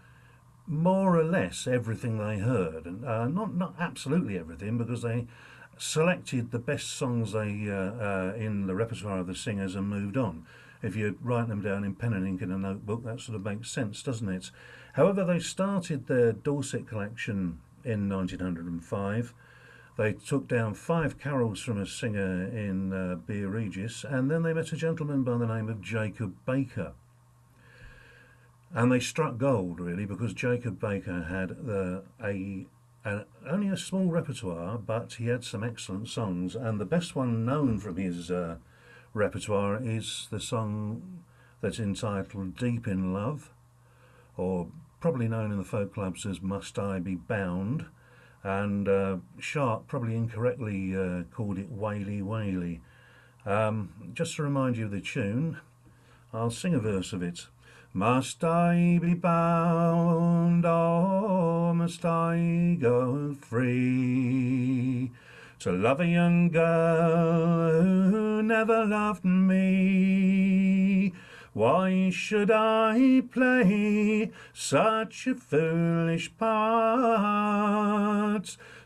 more or less everything they heard, and not absolutely everything, because they selected the best songs they in the repertoire of the singers and moved on. if you write them down in pen and ink in a notebook, that sort of makes sense, doesn't it? However, they started their Dorset collection in 1905. They took down 5 carols from a singer in Beer Regis, and then they met a gentleman by the name of Jacob Baker. And they struck gold, really, because Jacob Baker had only a small repertoire, but he had some excellent songs, and the best one known from his repertoire is the song that's entitled Deep in Love, or probably known in the folk clubs as Must I Be Bound, and Sharp probably incorrectly called it Whaley Whaley. Just to remind you of the tune, I'll sing a verse of it. Must I be bound, or must I go free, to love a young girl who never loved me? Why should I play such a foolish part,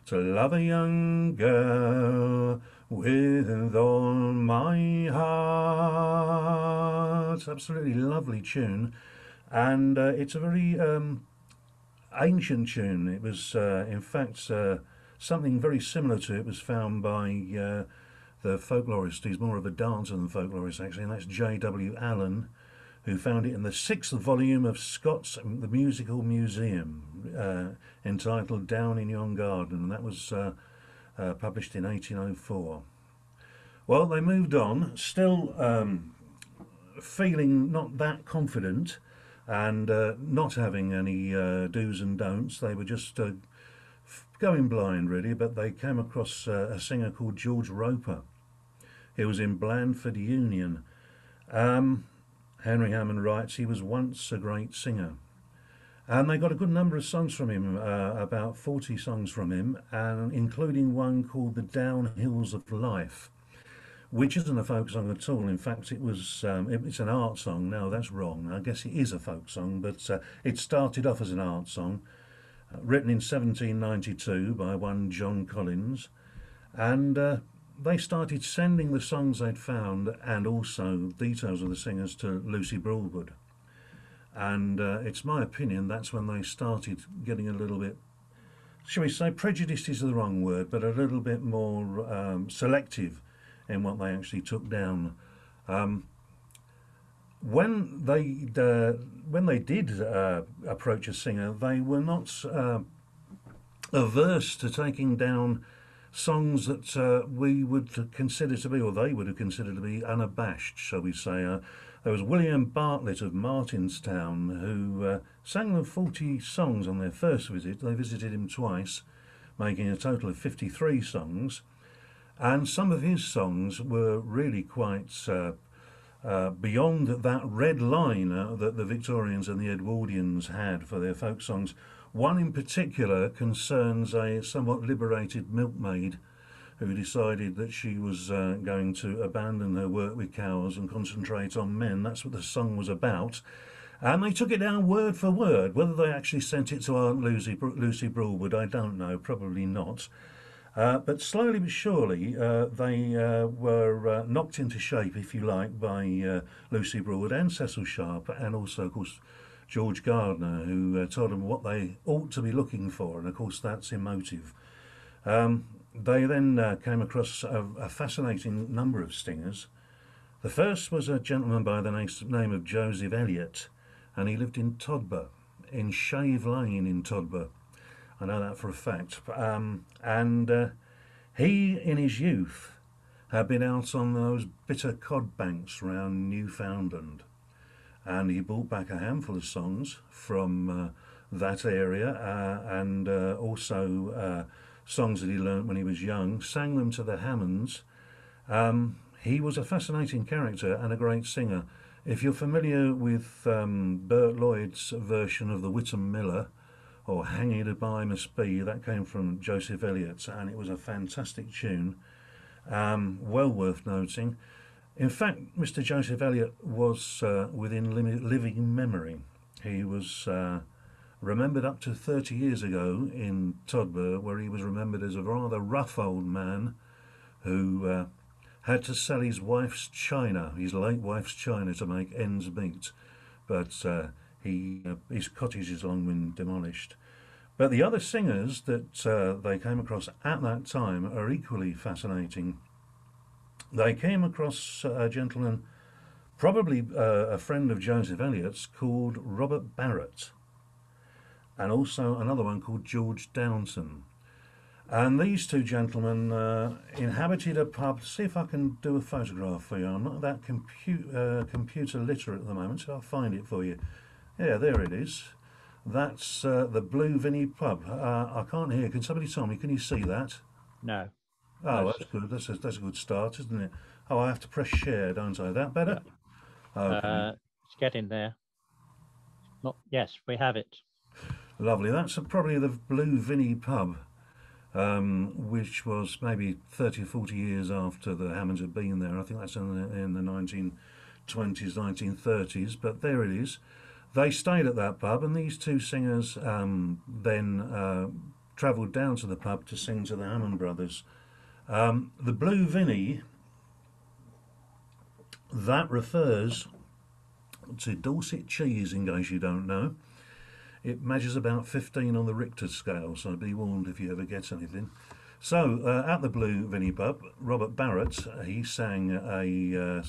to love a young girl with all my heart? Absolutely lovely tune, and it's a very ancient tune. It was in fact something very similar to it was found by the folklorist. He's more of a dancer than folklorist actually, and that's J.W. Allen, who found it in the 6th volume of Scott's The Musical Museum, entitled Down in Yon Garden, and that was published in 1804. Well, they moved on, still feeling not that confident, and not having any do's and don'ts. They were just going blind, really, but they came across a singer called George Roper. He was in Blandford Union. Henry Hammond writes, he was once a great singer. And they got a good number of songs from him, about 40 songs from him, and including one called The Downhills of Life, which isn't a folk song at all. In fact, it was it's an art song. No, that's wrong. I guess it is a folk song, but it started off as an art song, written in 1792 by one John Collins, and they started sending the songs they'd found and also details of the singers to Lucy Broadwood. And it's my opinion that's when they started getting a little bit, shall we say, prejudiced is the wrong word, but a little bit more selective in what they actually took down. When they did approach a singer, they were not averse to taking down songs that we would consider to be, or they would have considered to be, unabashed, shall we say. There was William Bartlett of Martinstown, who sang them 40 songs on their first visit. They visited him twice, making a total of 53 songs. And some of his songs were really quite beyond that red line that the Victorians and the Edwardians had for their folk songs. One in particular concerns a somewhat liberated milkmaid who decided that she was going to abandon her work with cows and concentrate on men. That's what the song was about. And they took it down word for word. Whether they actually sent it to Aunt Lucy Broadwood, I don't know, probably not. But slowly but surely, they were knocked into shape, if you like, by Lucy Broadwood and Cecil Sharp, and also, of course, George Gardner, who told them what they ought to be looking for, and of course that's emotive. They then came across a fascinating number of stingers. The first was a gentleman by the name of Joseph Elliott, and he lived in Todber, in Shave Lane in Todber. I know that for a fact. He, in his youth, had been out on those bitter cod banks round Newfoundland, and he brought back a handful of songs from that area, and also songs that he learnt when he was young, sang them to the Hammonds. He was a fascinating character and a great singer. If you're familiar with Bert Lloyd's version of the Whittam Miller, or Hang It By Must Be, that came from Joseph Elliott, and it was a fantastic tune, well worth noting. In fact, Mr. Joseph Elliott was within living memory. He was remembered up to 30 years ago in Todber, where he was remembered as a rather rough old man who had to sell his wife's china, his late wife's china, to make ends meet. But his cottage has long been demolished. But the other singers that they came across at that time are equally fascinating. They came across a gentleman, probably a friend of Joseph Eliot's, called Robert Barrett, and also another one called George Downton. And these two gentlemen inhabited a pub. See if I can do a photograph for you. I'm not that computer literate at the moment, so I'll find it for you. Yeah, there it is. That's the Blue Vinny pub. I can't hear. Can somebody tell me? Can you see that? No. Oh, that's good. That's a good start, isn't it? Oh, I have to press share, don't I? That better? Yeah. Okay. It's getting there. Not. Yes, we have it. Lovely. That's probably the Blue Vinny pub, which was maybe 30 or 40 years after the Hammonds had been there. I think that's in the 1920s, 1930s. But there it is. They stayed at that pub, and these two singers then travelled down to the pub to sing to the Hammond brothers. The Blue Vinny, that refers to Dorset cheese, in case you don't know. It measures about 15 on the Richter scale, so be warned if you ever get anything. So, at the Blue Vinny pub, Robert Barrett, he sang a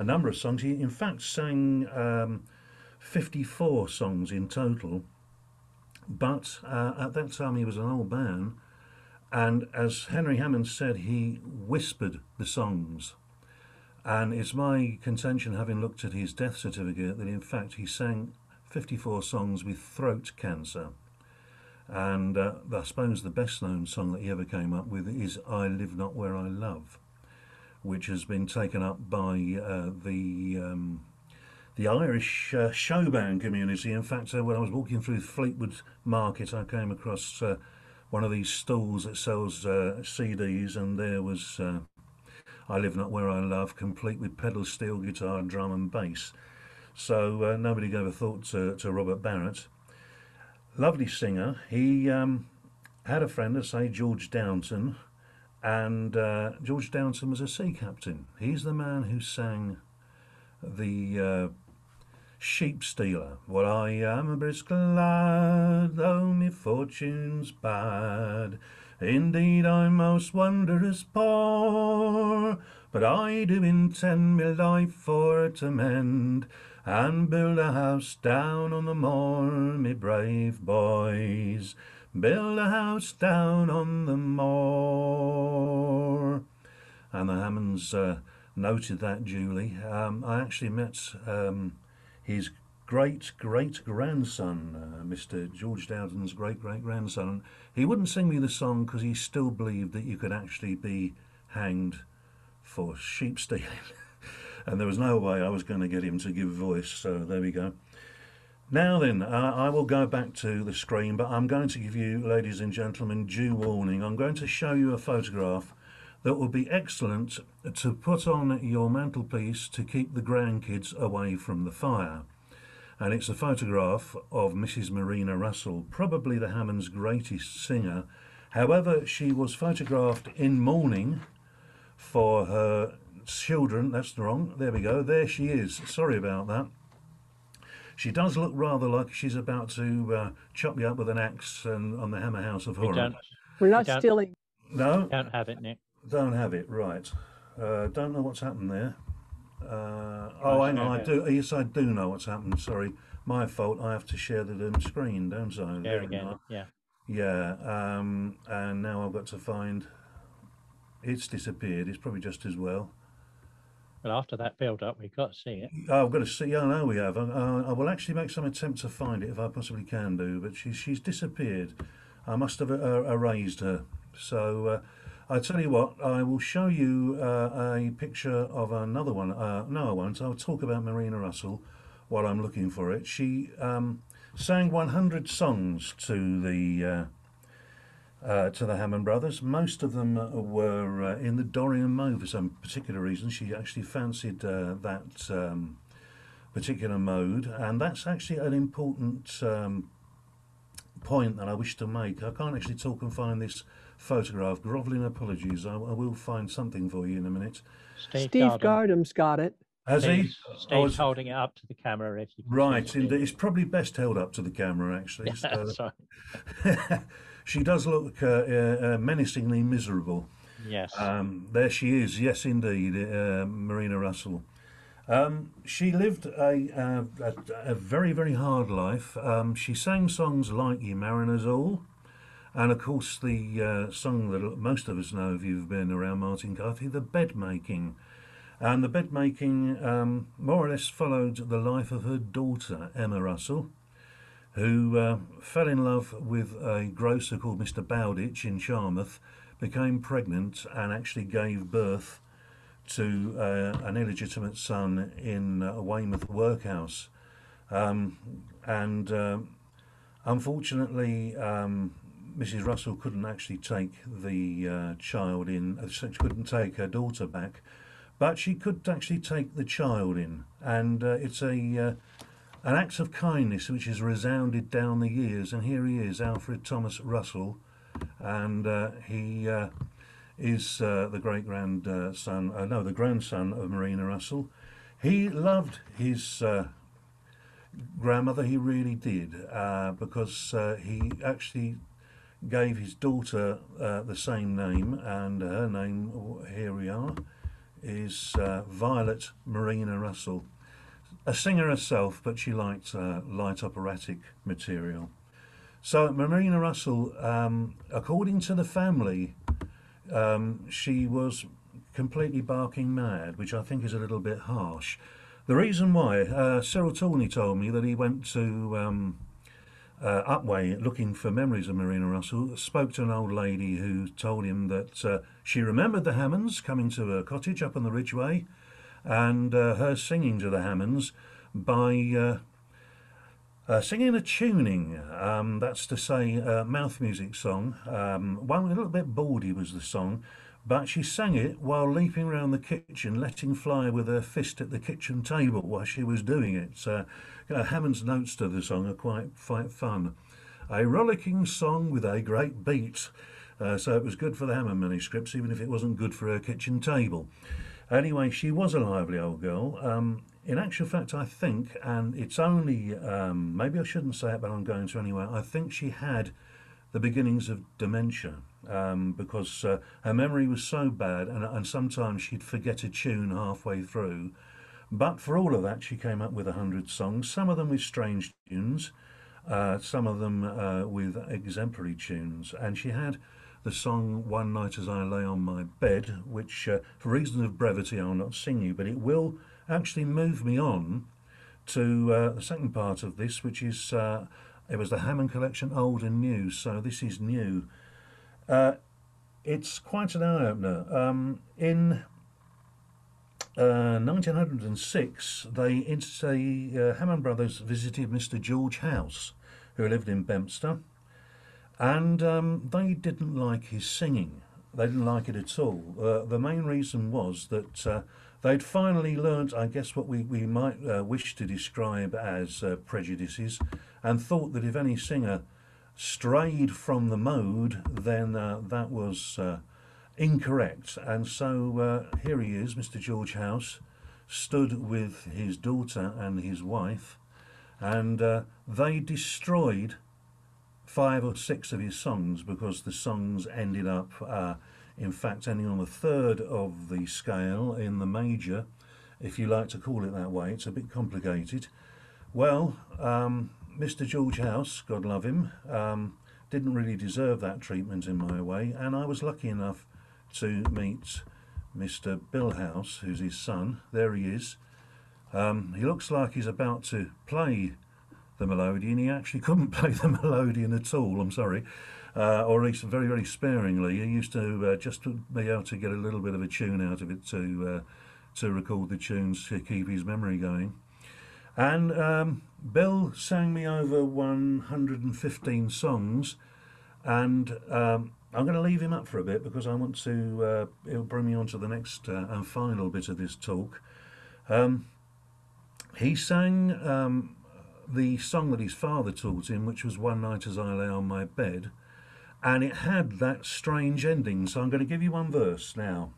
number of songs. He, in fact, sang 54 songs in total, but at that time he was an old man, and as Henry Hammond said, he whispered the songs. And it's my contention, having looked at his death certificate, that in fact he sang 54 songs with throat cancer. And I suppose the best known song that he ever came up with is I Live Not Where I Love, which has been taken up by the Irish showband community. In fact, when I was walking through Fleetwood Market, I came across one of these stalls that sells CDs, and there was I Live Not Where I Love, complete with pedal steel guitar, drum and bass. So nobody gave a thought to Robert Barrett. Lovely singer. He had a friend, I say, George Downton, and George Downton was a sea captain. He's the man who sang the Sheep Stealer. Well, I am a brisk lad, though my fortune's bad. Indeed, I'm most wondrous poor, but I do intend my life for to mend, and build a house down on the moor, me brave boys. Build a house down on the moor. And the Hammonds noted that duly. I actually met his great-great-grandson, Mr. George Downton's great-great-grandson. He wouldn't sing me the song because he still believed that you could actually be hanged for sheep stealing. And there was no way I was going to get him to give voice, so there we go. Now then, I will go back to the screen, but I'm going to give you, ladies and gentlemen, due warning. I'm going to show you a photograph that will be excellent to put on your mantelpiece to keep the grandkids away from the fire. And it's a photograph of Mrs. Marina Russell, probably the Hammond's greatest singer. However, she was photographed in mourning for her children. That's wrong. There we go. There she is. Sorry about that. She does look rather like she's about to chop you up with an axe on the Hammer House of Horror. We're not stealing. No? Don't have it, Nick. Don't have it, right. Don't know what's happened there. Oh, hang on, I do. Yes, I do know what's happened. Sorry, my fault. I have to share the screen, don't I? There again, yeah. Yeah, and now I've got to find. It's disappeared. It's probably just as well. Well, after that build-up, we've got to see it. Oh, I've got to see. Yeah, I know we have. I will actually make some attempt to find it if I possibly can do. But she's disappeared. I must have erased her. So. I tell you what, I will show you a picture of another one. No, I won't. I'll talk about Marina Russell while I'm looking for it. She sang 100 songs to the Hammond brothers. Most of them were in the Dorian mode for some particular reason. She actually fancied that particular mode, and that's actually an important point that I wish to make. I can't actually talk and find this photograph. Grovelling apologies. I will find something for you in a minute. Steve Steve Garden. Gardam's got it. Has he? Steve's holding it up to the camera. If you can Right, see it. indeed. It's probably best held up to the camera, actually. Yeah, So. sorry. She does look menacingly miserable. Yes. There she is. Yes, indeed, Marina Russell. She lived a very, very hard life. She sang songs like "Ye Mariners All," and of course the song that most of us know if you've been around Martin Carthy, the bed making. And the bed making more or less followed the life of her daughter, Emma Russell, who fell in love with a grocer called Mr. Bowditch in Charmouth, became pregnant and actually gave birth to an illegitimate son in a Weymouth workhouse. Unfortunately, Mrs. Russell couldn't actually take the child in, she couldn't take her daughter back, but she could actually take the child in. And it's an act of kindness which has resounded down the years. And here he is, Alfred Thomas Russell, and he is the the grandson of Marina Russell. He loved his grandmother, he really did, because he actually gave his daughter the same name, and her name, here we are, is Violet Marina Russell. A singer herself, but she liked light operatic material. So Marina Russell, according to the family, she was completely barking mad, which I think is a little bit harsh. The reason why, Cyril Tawney told me that he went to Upway looking for memories of Marina Russell, spoke to an old lady who told him that she remembered the Hammonds coming to her cottage up on the Ridgeway, and her singing to the Hammonds by singing a tuning, that's to say a mouth music song. One a little bit bawdy was the song, but she sang it while leaping around the kitchen, letting fly with her fist at the kitchen table while she was doing it. Hammond's notes to the song are quite fun. A rollicking song with a great beat. So it was good for the Hammer Manuscripts, even if it wasn't good for her kitchen table. Anyway, she was a lively old girl. In actual fact, I think, and it's only, maybe I shouldn't say it, but I'm going to anyway, I think she had the beginnings of dementia, because her memory was so bad, and sometimes she'd forget a tune halfway through. But for all of that, she came up with 100 songs, some of them with strange tunes, some of them with exemplary tunes. And she had the song One Night As I Lay On My Bed, which for reasons of brevity I'll not sing you, but it will actually move me on to the second part of this, which is it was the Hammond collection, Old and New, so this is new. It's quite an eye-opener. In 1906, the Hammond brothers visited Mr. George House, who lived in Bempster, and they didn't like his singing. They didn't like it at all. The main reason was that they'd finally learnt, I guess, what we might wish to describe as prejudices, and thought that if any singer strayed from the mode, then that was incorrect. And so here he is, Mr. George House, stood with his daughter and his wife, and they destroyed 5 or 6 of his songs, because the songs ended up in fact ending on the 3rd of the scale in the major, if you like to call it that way. It's a bit complicated. Well, Mr. George House, God love him, didn't really deserve that treatment in my way, and I was lucky enough to meet Mr. Bill House, who's his son. There he is. He looks like he's about to play the melodeon. He actually couldn't play the melodeon at all, I'm sorry, or at least very, very sparingly. He used to just be able to get a little bit of a tune out of it to record the tunes to keep his memory going. And Bill sang me over 115 songs, and I'm going to leave him up for a bit because I want to, it'll bring me on to the next and final bit of this talk. He sang the song that his father taught him, which was One Night As I Lay On My Bed, and it had that strange ending. So I'm going to give you one verse now.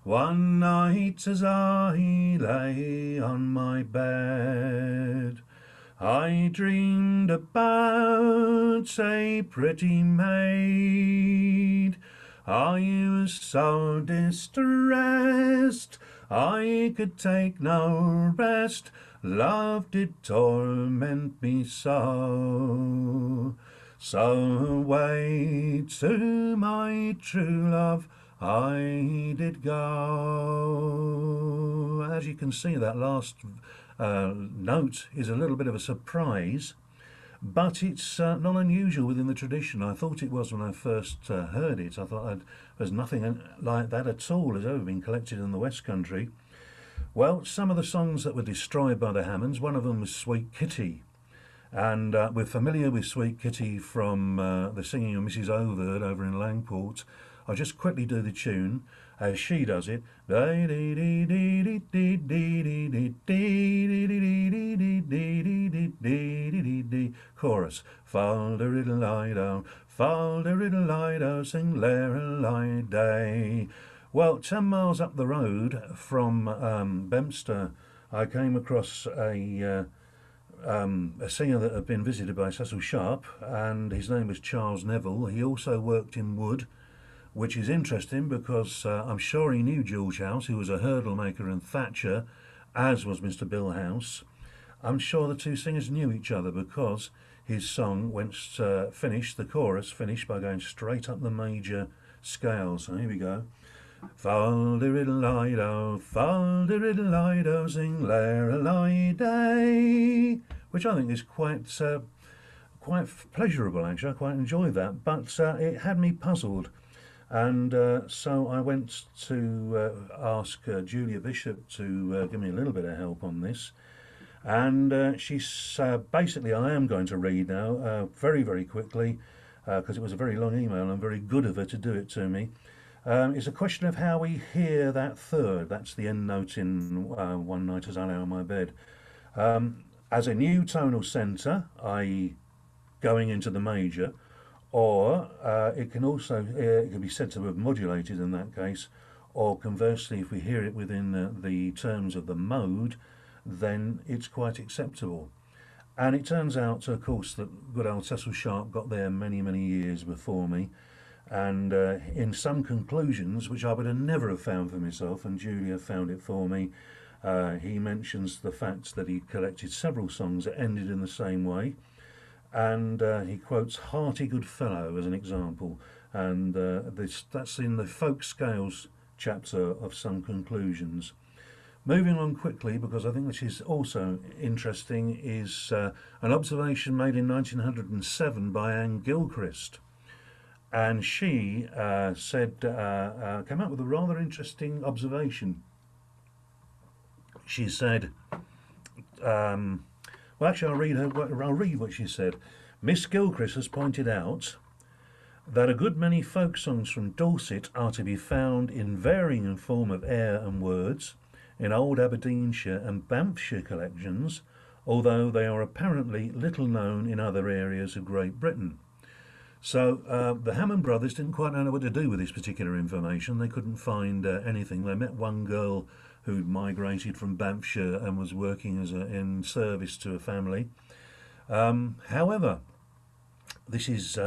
One night as I lay on my bed, I dreamed about a pretty maid. I was so distressed, I could take no rest. Love did torment me so. So away to my true love I did go. As you can see, that last note is a little bit of a surprise, but it's not unusual within the tradition. I thought it was when I first heard it. I thought there's nothing like that at all has ever been collected in the West Country. Well, some of the songs that were destroyed by the Hammonds, one of them was Sweet Kitty. And we're familiar with Sweet Kitty from the singing of Mrs. Overheard over in Langport. I'll just quickly do the tune as she does it. Chorus. Fal-de-riddle-i-do, fal-de-riddle-i-do, sing ler-a-li-day. Well, 10 miles up the road from Bempster, I came across a singer that had been visited by Cecil Sharp, and his name was Charles Neville. He also worked in wood, which is interesting because I'm sure he knew George House, who was a hurdle maker and thatcher, as was Mr. Bill House. I'm sure the two singers knew each other because his song went finished, the chorus finished by going straight up the major scale. So here we go. Fal-de-riddle-i-do, fal-de-riddle-i-do, sing ler-a-li-day, which I think is quite pleasurable, actually. I quite enjoyed that, but it had me puzzled. And so I went to ask Julia Bishop to give me a little bit of help on this. And she's basically, I am going to read now very, very quickly, because it was a very long email and very good of her to do it to me. It's a question of how we hear that third. That's the end note in One Night as I Lay on My Bed. As a new tonal centre, i.e. going into the major, or it can also it can be said to have modulated in that case, or conversely, if we hear it within the terms of the mode, then it's quite acceptable. And it turns out, of course, that good old Cecil Sharp got there many, many years before me. And in some conclusions, which I would have never have found for myself, and Julia found it for me, he mentions the fact that he collected several songs that ended in the same way. And he quotes Hearty Good Fellow as an example. And that's in the folk scales chapter of some conclusions. Moving on quickly, because I think this is also interesting, is an observation made in 1907 by Anne Gilchrist. And she came up with a rather interesting observation. She said, well, actually, I'll read what she said. Miss Gilchrist has pointed out that a good many folk songs from Dorset are to be found in varying form of air and words in old Aberdeenshire and Banffshire collections, although they are apparently little known in other areas of Great Britain. So the Hammond brothers didn't quite know what to do with this particular information. They couldn't find anything. They met one girl who'd migrated from Banffshire and was working as in service to a family. However, this is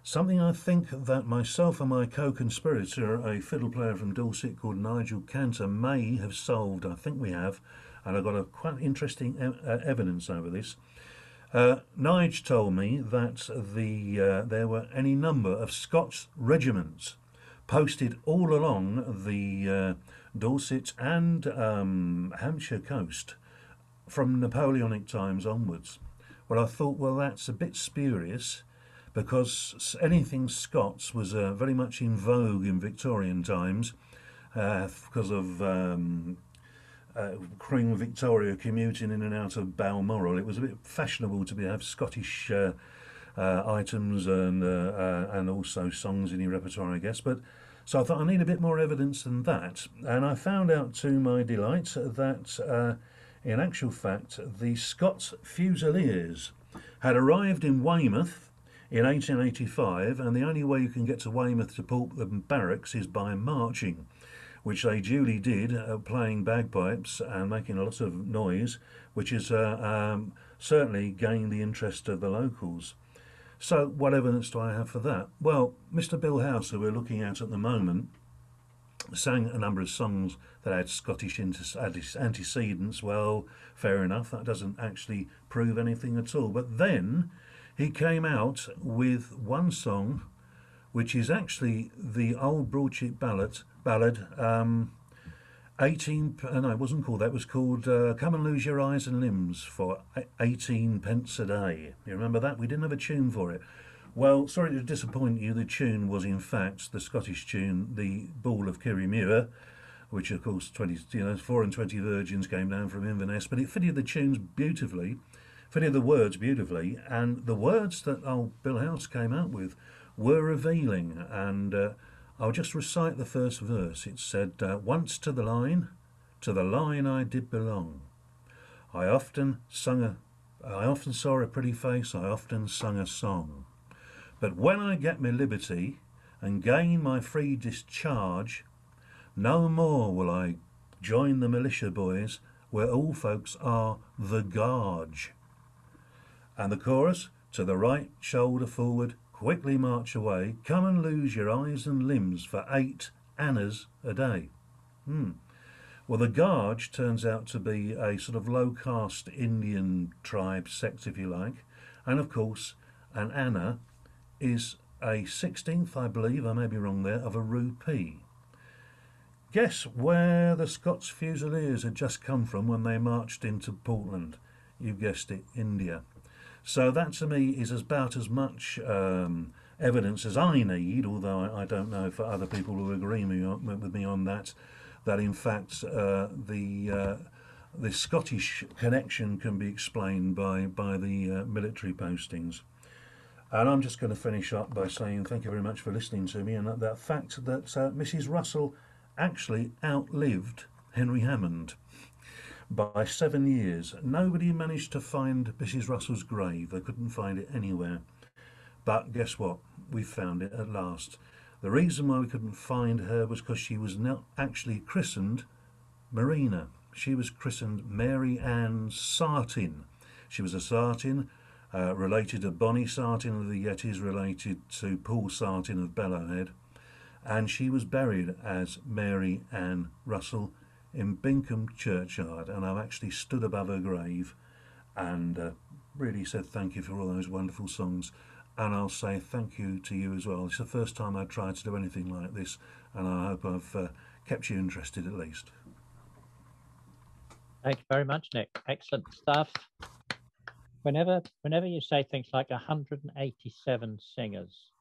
something I think that myself and my co-conspirator, a fiddle player from Dorset called Nigel Cantor, may have solved. I think we have, and I've got a quite interesting evidence over this. Nige told me that there were any number of Scots regiments posted all along the Dorset and Hampshire coast from Napoleonic times onwards. Well, I thought, well, that's a bit spurious, because anything Scots was very much in vogue in Victorian times because of Queen Victoria commuting in and out of Balmoral. It was a bit fashionable to have Scottish items and also songs in your repertoire, I guess. But so I thought I need a bit more evidence than that, and I found out to my delight that in actual fact the Scots Fusiliers had arrived in Weymouth in 1885, and the only way you can get to Weymouth to Portland Barracks is by marching, which they duly did, playing bagpipes and making a lot of noise, which has certainly gained the interest of the locals. So what evidence do I have for that? Well, Mr. Bill House, who we're looking at the moment, sang a number of songs that had Scottish antecedents. Well, fair enough, that doesn't actually prove anything at all. But then he came out with one song, which is actually the old broadsheet ballad. No, it wasn't called that. It was called "Come and Lose Your Eyes and Limbs" for 18 pence a day. You remember that? We didn't have a tune for it. Well, sorry to disappoint you. The tune was, in fact, the Scottish tune, "The Ball of Kirriemuir," which, of course, 4 and 20 virgins came down from Inverness. But it fitted the tunes beautifully, fitted the words beautifully, and the words that old Bill House came out with were revealing. And I'll just recite the first verse. It said, "Once to the line I did belong. I often saw a pretty face, I often sung a song. But when I get my liberty and gain my free discharge, no more will I join the militia boys where all folks are the Garge." And the chorus, "To the right shoulder forward, quickly march away, come and lose your eyes and limbs for 8 annas a day." Well, the Garge turns out to be a sort of low-caste Indian tribe sect, if you like. And of course, an anna is a 16th, I believe, I may be wrong there, of a rupee. Guess where the Scots Fusiliers had just come from when they marched into Portland? You guessed it, India. So that to me is about as much evidence as I need, although I don't know if other people will agree with me on that, that in fact the Scottish connection can be explained by the military postings. And I'm just going to finish up by saying thank you very much for listening to me, and that fact that Mrs. Russell actually outlived Henry Hammond by 7 years. Nobody managed to find Mrs. Russell's grave. They couldn't find it anywhere. But guess what? We found it at last. The reason why we couldn't find her was because she was not actually christened Marina. She was christened Mary Ann Sartin. She was a Sartin, related to Bonnie Sartin of the Yetis, related to Paul Sartin of Bellowhead, and she was buried as Mary Ann Russell in Binkham Churchyard. And I've actually stood above her grave and really said thank you for all those wonderful songs. And I'll say thank you to you as well. It's the first time I've tried to do anything like this, and I hope I've kept you interested at least. Thank you very much, Nick. Excellent stuff. Whenever you say things like 187 singers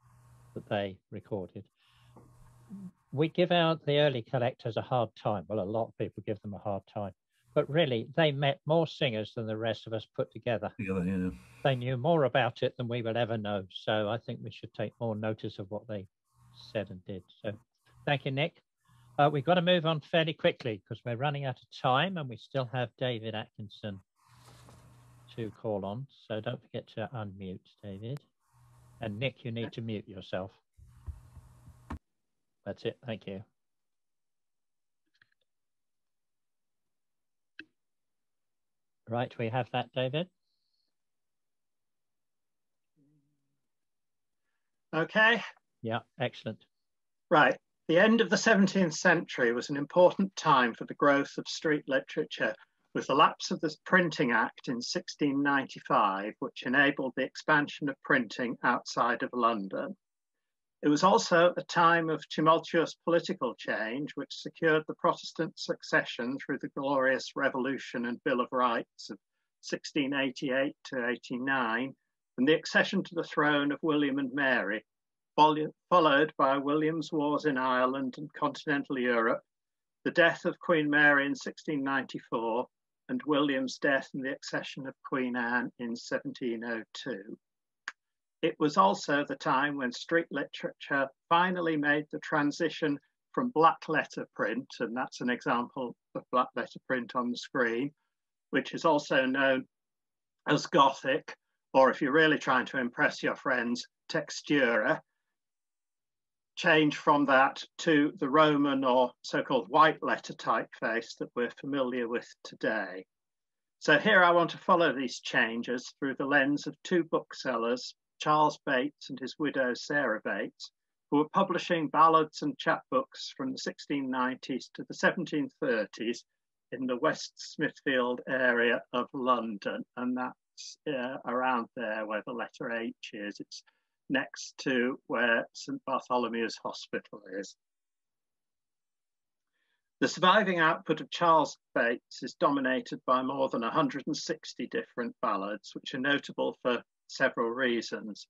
that they recorded, we give out the early collectors a hard time. Well, a lot of people give them a hard time. But really, they met more singers than the rest of us put together. Yeah. They knew more about it than we will ever know. So I think we should take more notice of what they said and did. So thank you, Nick. We've got to move on fairly quickly because we're running out of time and we still have David Atkinson to call on. So don't forget to unmute, David. And Nick, you need to mute yourself. That's it. Thank you. Right, we have that, David. Okay. Yeah, excellent. Right. The end of the 17th century was an important time for the growth of street literature, with the lapse of the Printing Act in 1695, which enabled the expansion of printing outside of London. It was also a time of tumultuous political change, which secured the Protestant succession through the Glorious Revolution and Bill of Rights of 1688 to 89, and the accession to the throne of William and Mary, followed by William's wars in Ireland and continental Europe, the death of Queen Mary in 1694, and William's death and the accession of Queen Anne in 1702. It was also the time when street literature finally made the transition from black letter print, and that's an example of black letter print on the screen, which is also known as Gothic, or if you're really trying to impress your friends, textura, change from that to the Roman or so-called white letter typeface that we're familiar with today. So here I want to follow these changes through the lens of two booksellers, Charles Bates and his widow Sarah Bates, who were publishing ballads and chapbooks from the 1690s to the 1730s in the West Smithfield area of London. And that's around there where the letter H is. It's next to where St Bartholomew's Hospital is. The surviving output of Charles Bates is dominated by more than 160 different ballads, which are notable for several reasons.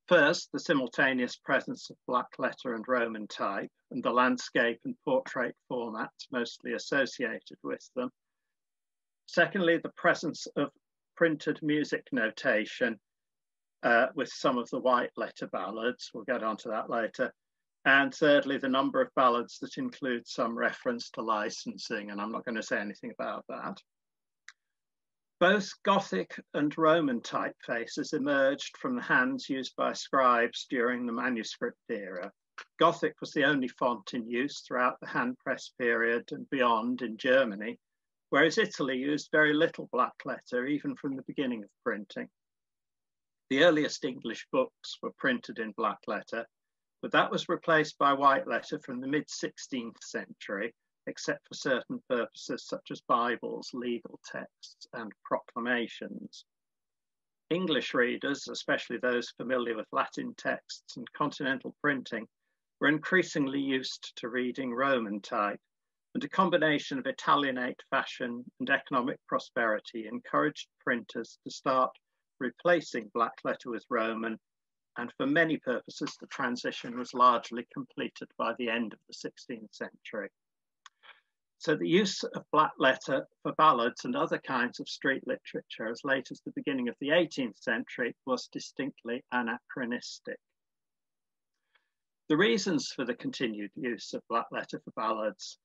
First, the simultaneous presence of black letter and Roman type, and the landscape and portrait formats mostly associated with them. Secondly, the presence of printed music notation with some of the white letter ballads. We'll get onto that later. And thirdly, the number of ballads that include some reference to licensing, and I'm not going to say anything about that. Both Gothic and Roman typefaces emerged from the hands used by scribes during the manuscript era. Gothic was the only font in use throughout the hand press period and beyond in Germany, whereas Italy used very little black letter, even from the beginning of printing. The earliest English books were printed in black letter, but that was replaced by white letter from the mid-16th century, except for certain purposes such as Bibles, legal texts, and proclamations. English readers, especially those familiar with Latin texts and continental printing, were increasingly used to reading Roman type, and a combination of Italianate fashion and economic prosperity encouraged printers to start replacing black letter with Roman, and for many purposes the transition was largely completed by the end of the 16th century. So the use of black letter for ballads and other kinds of street literature as late as the beginning of the 18th century was distinctly anachronistic. The reasons for the continued use of black letter for ballads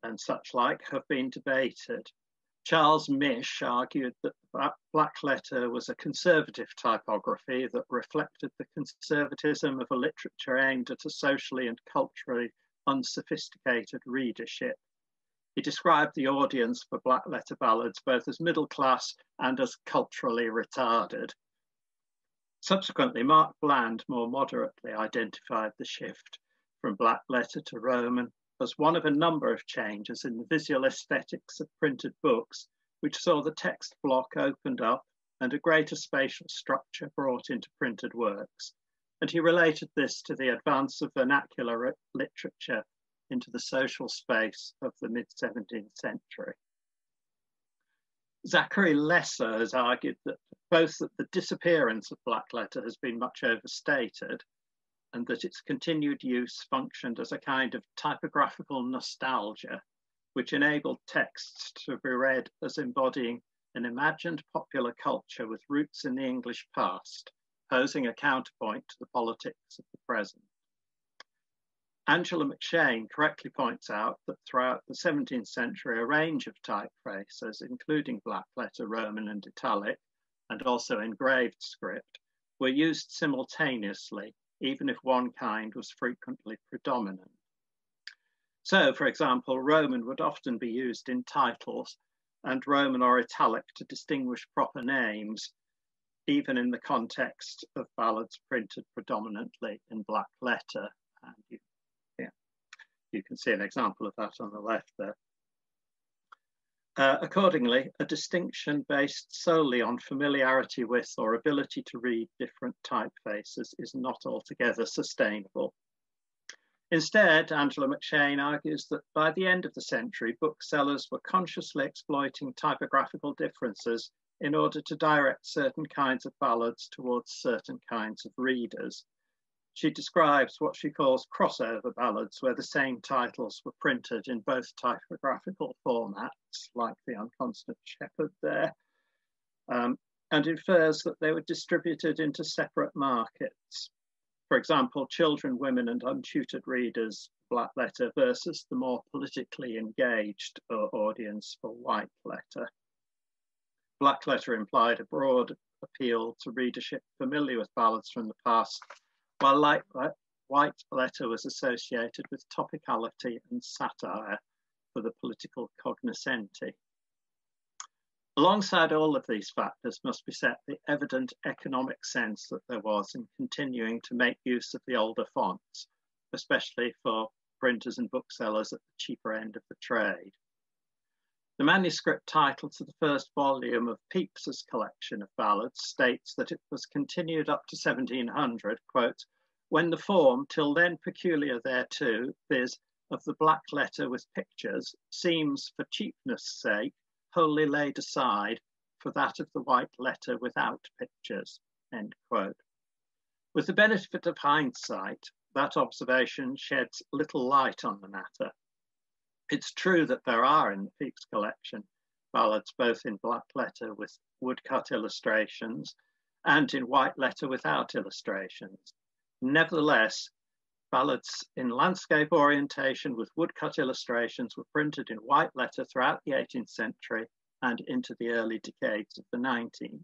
and such like have been debated. Charles Mish argued that black letter was a conservative typography that reflected the conservatism of a literature aimed at a socially and culturally unsophisticated readership. He described the audience for black letter ballads both as middle class and as culturally retarded. Subsequently, Mark Bland more moderately identified the shift from black letter to Roman as one of a number of changes in the visual aesthetics of printed books, which saw the text block opened up and a greater spatial structure brought into printed works. And he related this to the advance of vernacular literature into the social space of the mid-17th century. Zachary Lesser has argued that both that the disappearance of black letter has been much overstated and that its continued use functioned as a kind of typographical nostalgia, which enabled texts to be read as embodying an imagined popular culture with roots in the English past, posing a counterpoint to the politics of the present. Angela McShane correctly points out that throughout the 17th century, a range of typefaces, including black letter, Roman and Italic, and also engraved script, were used simultaneously, even if one kind was frequently predominant. So, for example, Roman would often be used in titles and Roman or Italic to distinguish proper names, even in the context of ballads printed predominantly in black letter. And you can see an example of that on the left there. Accordingly, a distinction based solely on familiarity with or ability to read different typefaces is not altogether sustainable. Instead, Angela McShane argues that by the end of the century, booksellers were consciously exploiting typographical differences in order to direct certain kinds of ballads towards certain kinds of readers. She describes what she calls crossover ballads, where the same titles were printed in both typographical formats, like the Unconstant Shepherd there, and infers that they were distributed into separate markets. For example, children, women, and untutored readers, black letter, versus the more politically engaged audience for white letter. Black letter implied a broad appeal to readership familiar with ballads from the past, while white letter was associated with topicality and satire for the political cognoscenti. Alongside all of these factors must be set the evident economic sense that there was in continuing to make use of the older fonts, especially for printers and booksellers at the cheaper end of the trade. The manuscript title to the first volume of Pepys's collection of ballads states that it was continued up to 1700, quote, when the form, till then peculiar thereto, viz. Of the black letter with pictures, seems for cheapness' sake wholly laid aside for that of the white letter without pictures, end quote. With the benefit of hindsight, that observation sheds little light on the matter. It's true that there are in the Pepys collection ballads both in black letter with woodcut illustrations and in white letter without illustrations. Nevertheless, ballads in landscape orientation with woodcut illustrations were printed in white letter throughout the 18th century and into the early decades of the 19th.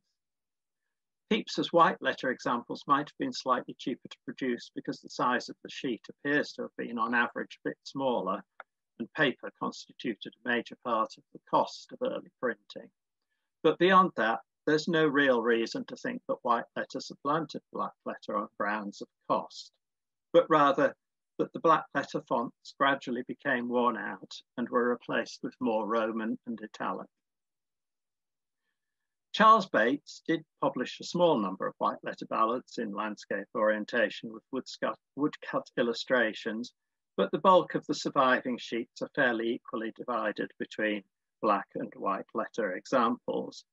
Pepys's white letter examples might have been slightly cheaper to produce because the size of the sheet appears to have been on average a bit smaller, and paper constituted a major part of the cost of early printing. But beyond that, there's no real reason to think that white letter supplanted black letter on grounds of cost, but rather that the black letter fonts gradually became worn out and were replaced with more Roman and italic. Charles Bates did publish a small number of white letter ballads in landscape orientation with woodcut illustrations, but the bulk of the surviving sheets are fairly equally divided between black and white letter examples.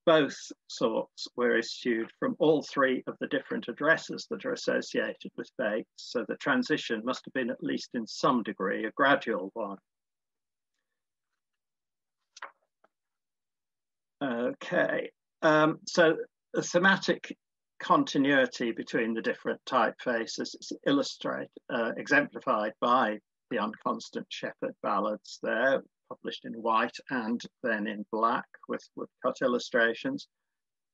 Both sorts were issued from all three of the different addresses that are associated with Bates, so the transition must have been at least in some degree a gradual one. Okay, so the thematic continuity between the different typefaces is exemplified by the Unconstant Shepherd ballads there, published in white and then in black with woodcut illustrations.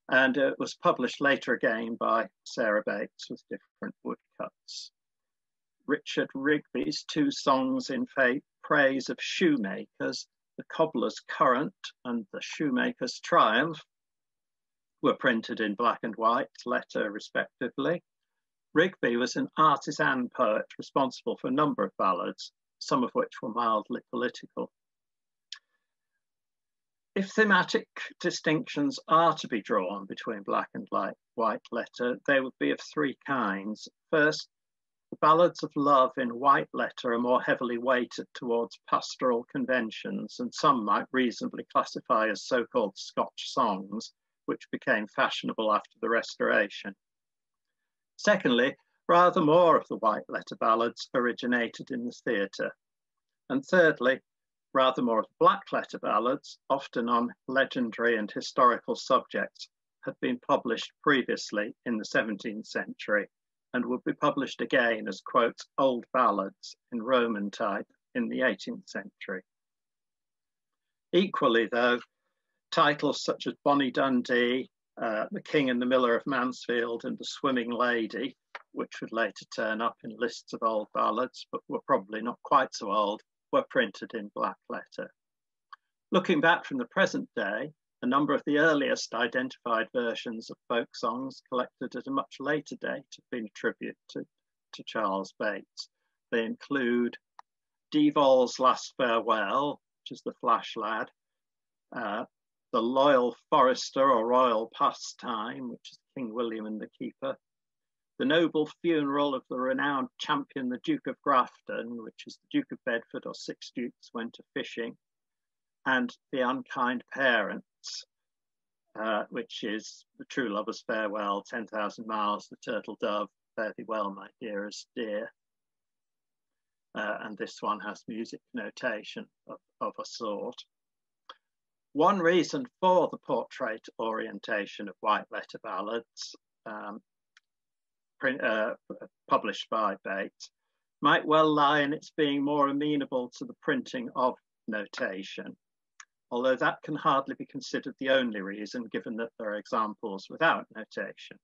And it was published later again by Sarah Bates with different woodcuts. Richard Rigby's two songs in praise of shoemakers, The Cobbler's Current and The Shoemaker's Triumph, were printed in black and white letter respectively. Rigby was an artisan poet responsible for a number of ballads, some of which were mildly political. If thematic distinctions are to be drawn between black and white letter, they would be of three kinds. First, the ballads of love in white letter are more heavily weighted towards pastoral conventions, and some might reasonably classify as so-called Scotch songs, which became fashionable after the Restoration. Secondly, rather more of the white letter ballads originated in the theatre. And thirdly, rather more of the black letter ballads, often on legendary and historical subjects, had been published previously in the 17th century and would be published again as, quote, old ballads in Roman type in the 18th century. Equally, though, titles such as Bonnie Dundee, The King and the Miller of Mansfield, and The Swimming Lady, which would later turn up in lists of old ballads, but were probably not quite so old, were printed in black letter. Looking back from the present day, a number of the earliest identified versions of folk songs collected at a much later date have been attributed to Charles Bates. They include Devol's Last Farewell, which is the Flash Lad, The Loyal Forester or Royal Pastime, which is King William and the Keeper, The Noble Funeral of the Renowned Champion, the Duke of Grafton, which is the Duke of Bedford or Six Dukes Went a-Fishing, and The Unkind Parents, which is The True Lover's Farewell, 10,000 Miles, The Turtle Dove, Fare Thee Well, My Dearest Dear. And this one has music notation of a sort. One reason for the portrait orientation of white letter ballads published by Bates might well lie in its being more amenable to the printing of notation, although that can hardly be considered the only reason, given that there are examples without notation.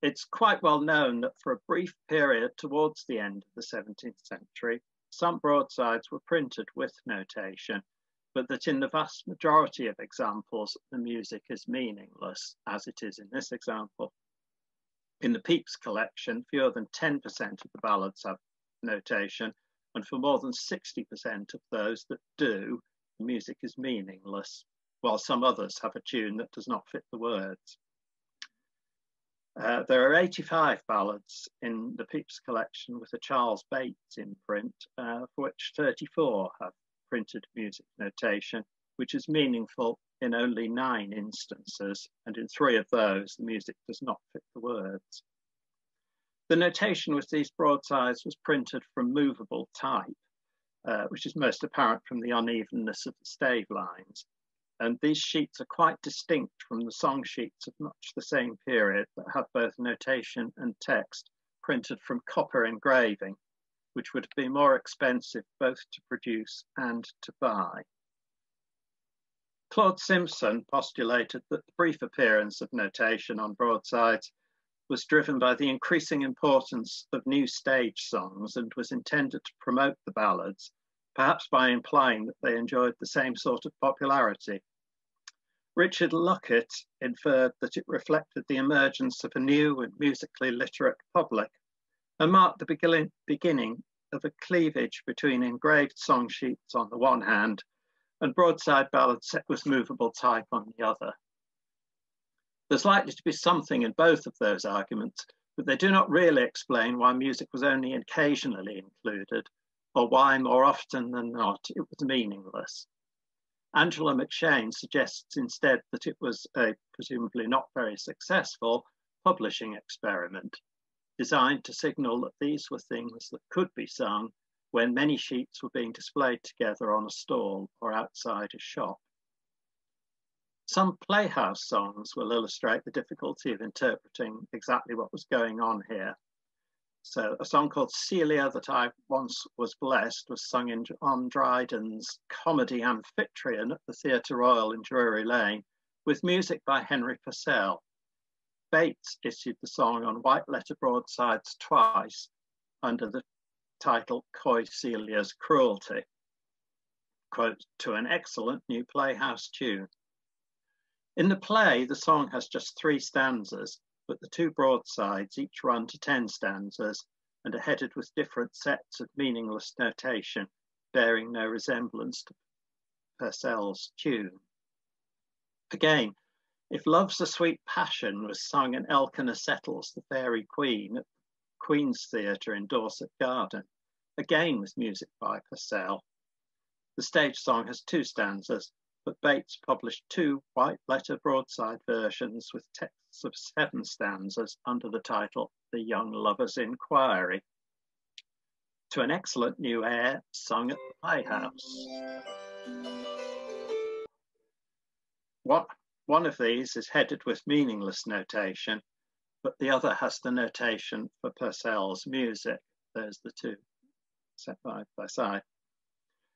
It's quite well known that for a brief period towards the end of the 17th century, some broadsides were printed with notation, but that in the vast majority of examples, the music is meaningless, as it is in this example. In the Pepys collection, fewer than 10% of the ballads have notation, and for more than 60% of those that do, the music is meaningless, while some others have a tune that does not fit the words. There are 85 ballads in the Pepys collection with a Charles Bates imprint, for which 34 have printed music notation, which is meaningful in only 9 instances, and in 3 of those, the music does not fit the words. The notation with these broadsides was printed from movable type, which is most apparent from the unevenness of the stave lines. And these sheets are quite distinct from the song sheets of much the same period that have both notation and text printed from copper engraving, which would be more expensive both to produce and to buy. Claude Simpson postulated that the brief appearance of notation on broadsides was driven by the increasing importance of new stage songs and was intended to promote the ballads, perhaps by implying that they enjoyed the same sort of popularity. Richard Luckett inferred that it reflected the emergence of a new and musically literate public and marked the beginning of a cleavage between engraved song sheets on the one hand and broadside ballads set with movable type on the other. There's likely to be something in both of those arguments, but they do not really explain why music was only occasionally included, or why more often than not it was meaningless. Angela McShane suggests instead that it was a presumably not very successful publishing experiment, designed to signal that these were things that could be sung when many sheets were being displayed together on a stall or outside a shop. Some playhouse songs will illustrate the difficulty of interpreting exactly what was going on here. So a song called Celia That I Once Was Blessed was sung on Dryden's comedy Amphitryon at the Theatre Royal in Drury Lane with music by Henry Purcell. Bates issued the song on white letter broadsides twice under the title Coy Celia's Cruelty, quote, to an excellent new playhouse tune. In the play, the song has just 3 stanzas, but the 2 broadsides each run to 10 stanzas and are headed with different sets of meaningless notation, bearing no resemblance to Purcell's tune. Again, if Love's a Sweet Passion was sung in Elkanah Settle's The Fairy Queen at Queen's Theatre in Dorset Garden, again with music by Purcell. The stage song has 2 stanzas, but Bates published 2 white letter broadside versions with texts of 7 stanzas under the title The Young Lover's Inquiry, to an excellent new air sung at the Playhouse. One of these is headed with meaningless notation, but the other has the notation for Purcell's music. There's the 2 set side by side.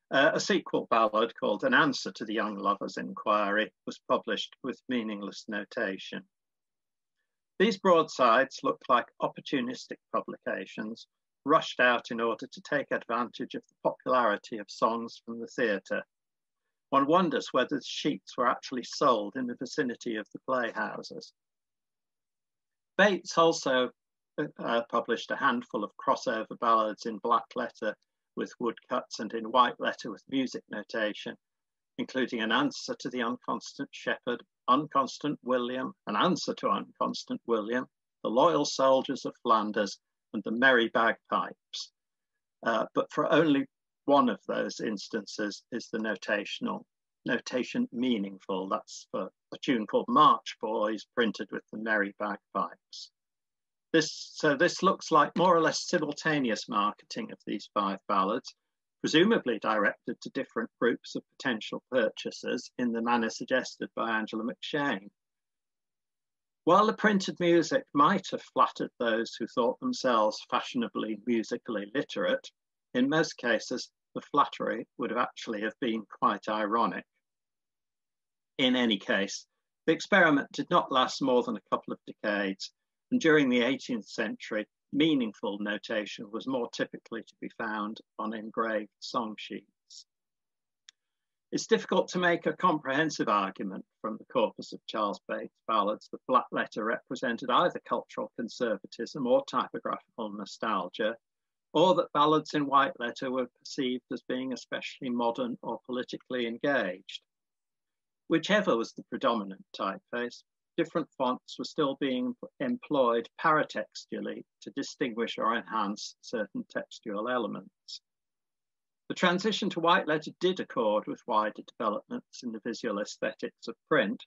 A sequel ballad called An Answer to the Young Lover's Inquiry was published with meaningless notation. These broadsides look like opportunistic publications, rushed out in order to take advantage of the popularity of songs from the theatre. One wonders whether the sheets were actually sold in the vicinity of the playhouses. Bates also published a handful of crossover ballads in black letter with woodcuts and in white letter with music notation, including An Answer to the Unconstant Shepherd, Unconstant William, An Answer to Unconstant William, The Loyal Soldiers of Flanders, and The Merry Bagpipes. But for only one of those instances is the notation meaningful. That's for a tune called March Boys, printed with the Merry Bagpipes. So this looks like more or less simultaneous marketing of these 5 ballads, presumably directed to different groups of potential purchasers in the manner suggested by Angela McShane. While the printed music might have flattered those who thought themselves fashionably musically literate, in most cases, the flattery would have actually have been quite ironic. In any case, the experiment did not last more than a couple of decades, And during the 18th century, meaningful notation was more typically to be found on engraved song sheets. It's difficult to make a comprehensive argument from the corpus of Charles Bates' ballads that black letter represented either cultural conservatism or typographical nostalgia, or that ballads in white letter were perceived as being especially modern or politically engaged. Whichever was the predominant typeface, different fonts were still being employed paratextually to distinguish or enhance certain textual elements. The transition to white letter did accord with wider developments in the visual aesthetics of print,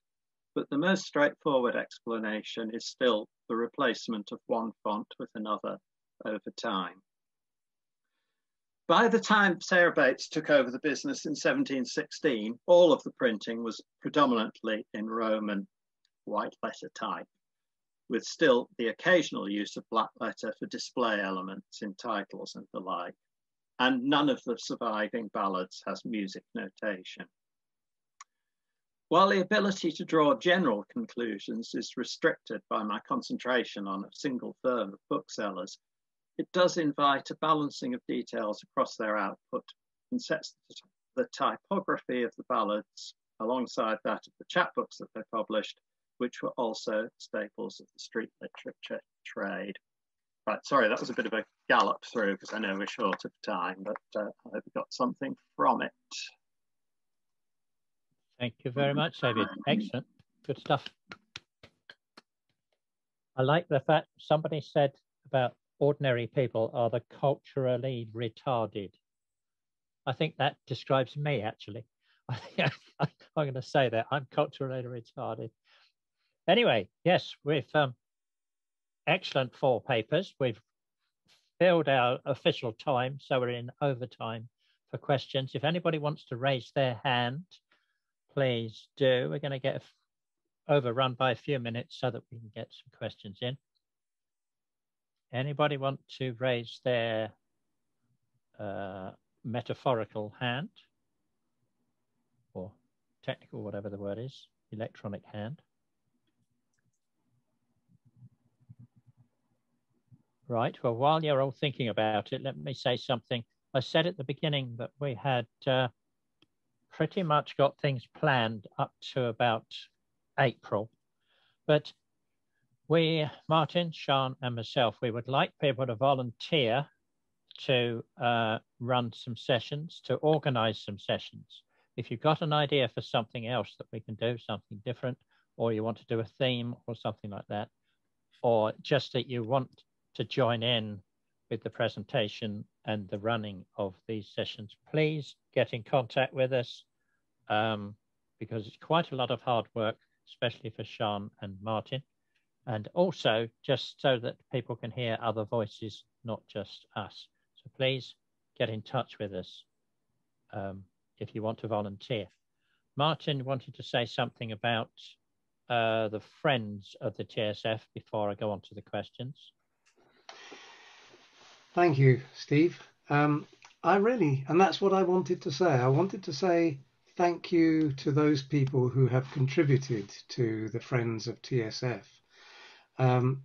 but the most straightforward explanation is still the replacement of one font with another over time. By the time Sarah Bates took over the business in 1716, all of the printing was predominantly in Roman white letter type, with still the occasional use of black letter for display elements in titles and the like. And none of the surviving ballads has music notation. While the ability to draw general conclusions is restricted by my concentration on a single firm of booksellers, it does invite a balancing of details across their output and sets the typography of the ballads alongside that of the chapbooks that they published, which were also staples of the street literature trade. Right, sorry, that was a bit of a gallop through because I know we're short of time, but I hope you got something from it. Thank you very much, David. Excellent. Good stuff. I like the fact somebody said about ordinary people are the culturally retarded. I think that describes me, actually. I'm going to say that. I'm culturally retarded. Anyway, yes, we've excellent 4 papers. We've filled our official time, so we're in overtime for questions. If anybody wants to raise their hand, please do. We're going to get overrun by a few minutes so that we can get some questions in. Anybody want to raise their metaphorical hand, or technical, whatever the word is, electronic hand? Right, well, while you're all thinking about it, let me say something. I said at the beginning that we had pretty much got things planned up to about April, but we, Martin, Sean and myself, we would like people to volunteer to run some sessions, to organize some sessions. If you've got an idea for something else that we can do, something different, or you want to do a theme or something like that, or just that you want to join in with the presentation and the running of these sessions, please get in contact with us because it's quite a lot of hard work, especially for Sean and Martin. And also just so that people can hear other voices, not just us. So please get in touch with us if you want to volunteer. Martin wanted to say something about the friends of the TSF before I go on to the questions. Thank you, Steve. And that's what I wanted to say. I wanted to say thank you to those people who have contributed to the Friends of TSF.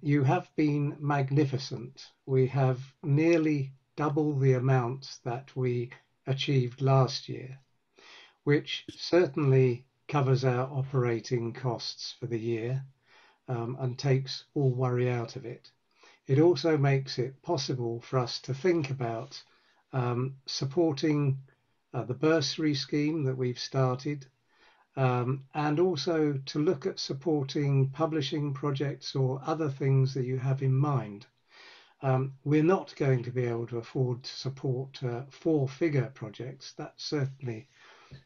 You have been magnificent. We have nearly double the amount that we achieved last year, which certainly covers our operating costs for the year and takes all worry out of it. It also makes it possible for us to think about supporting the bursary scheme that we've started, and also to look at supporting publishing projects or other things that you have in mind. We're not going to be able to afford to support 4-figure projects. That's certainly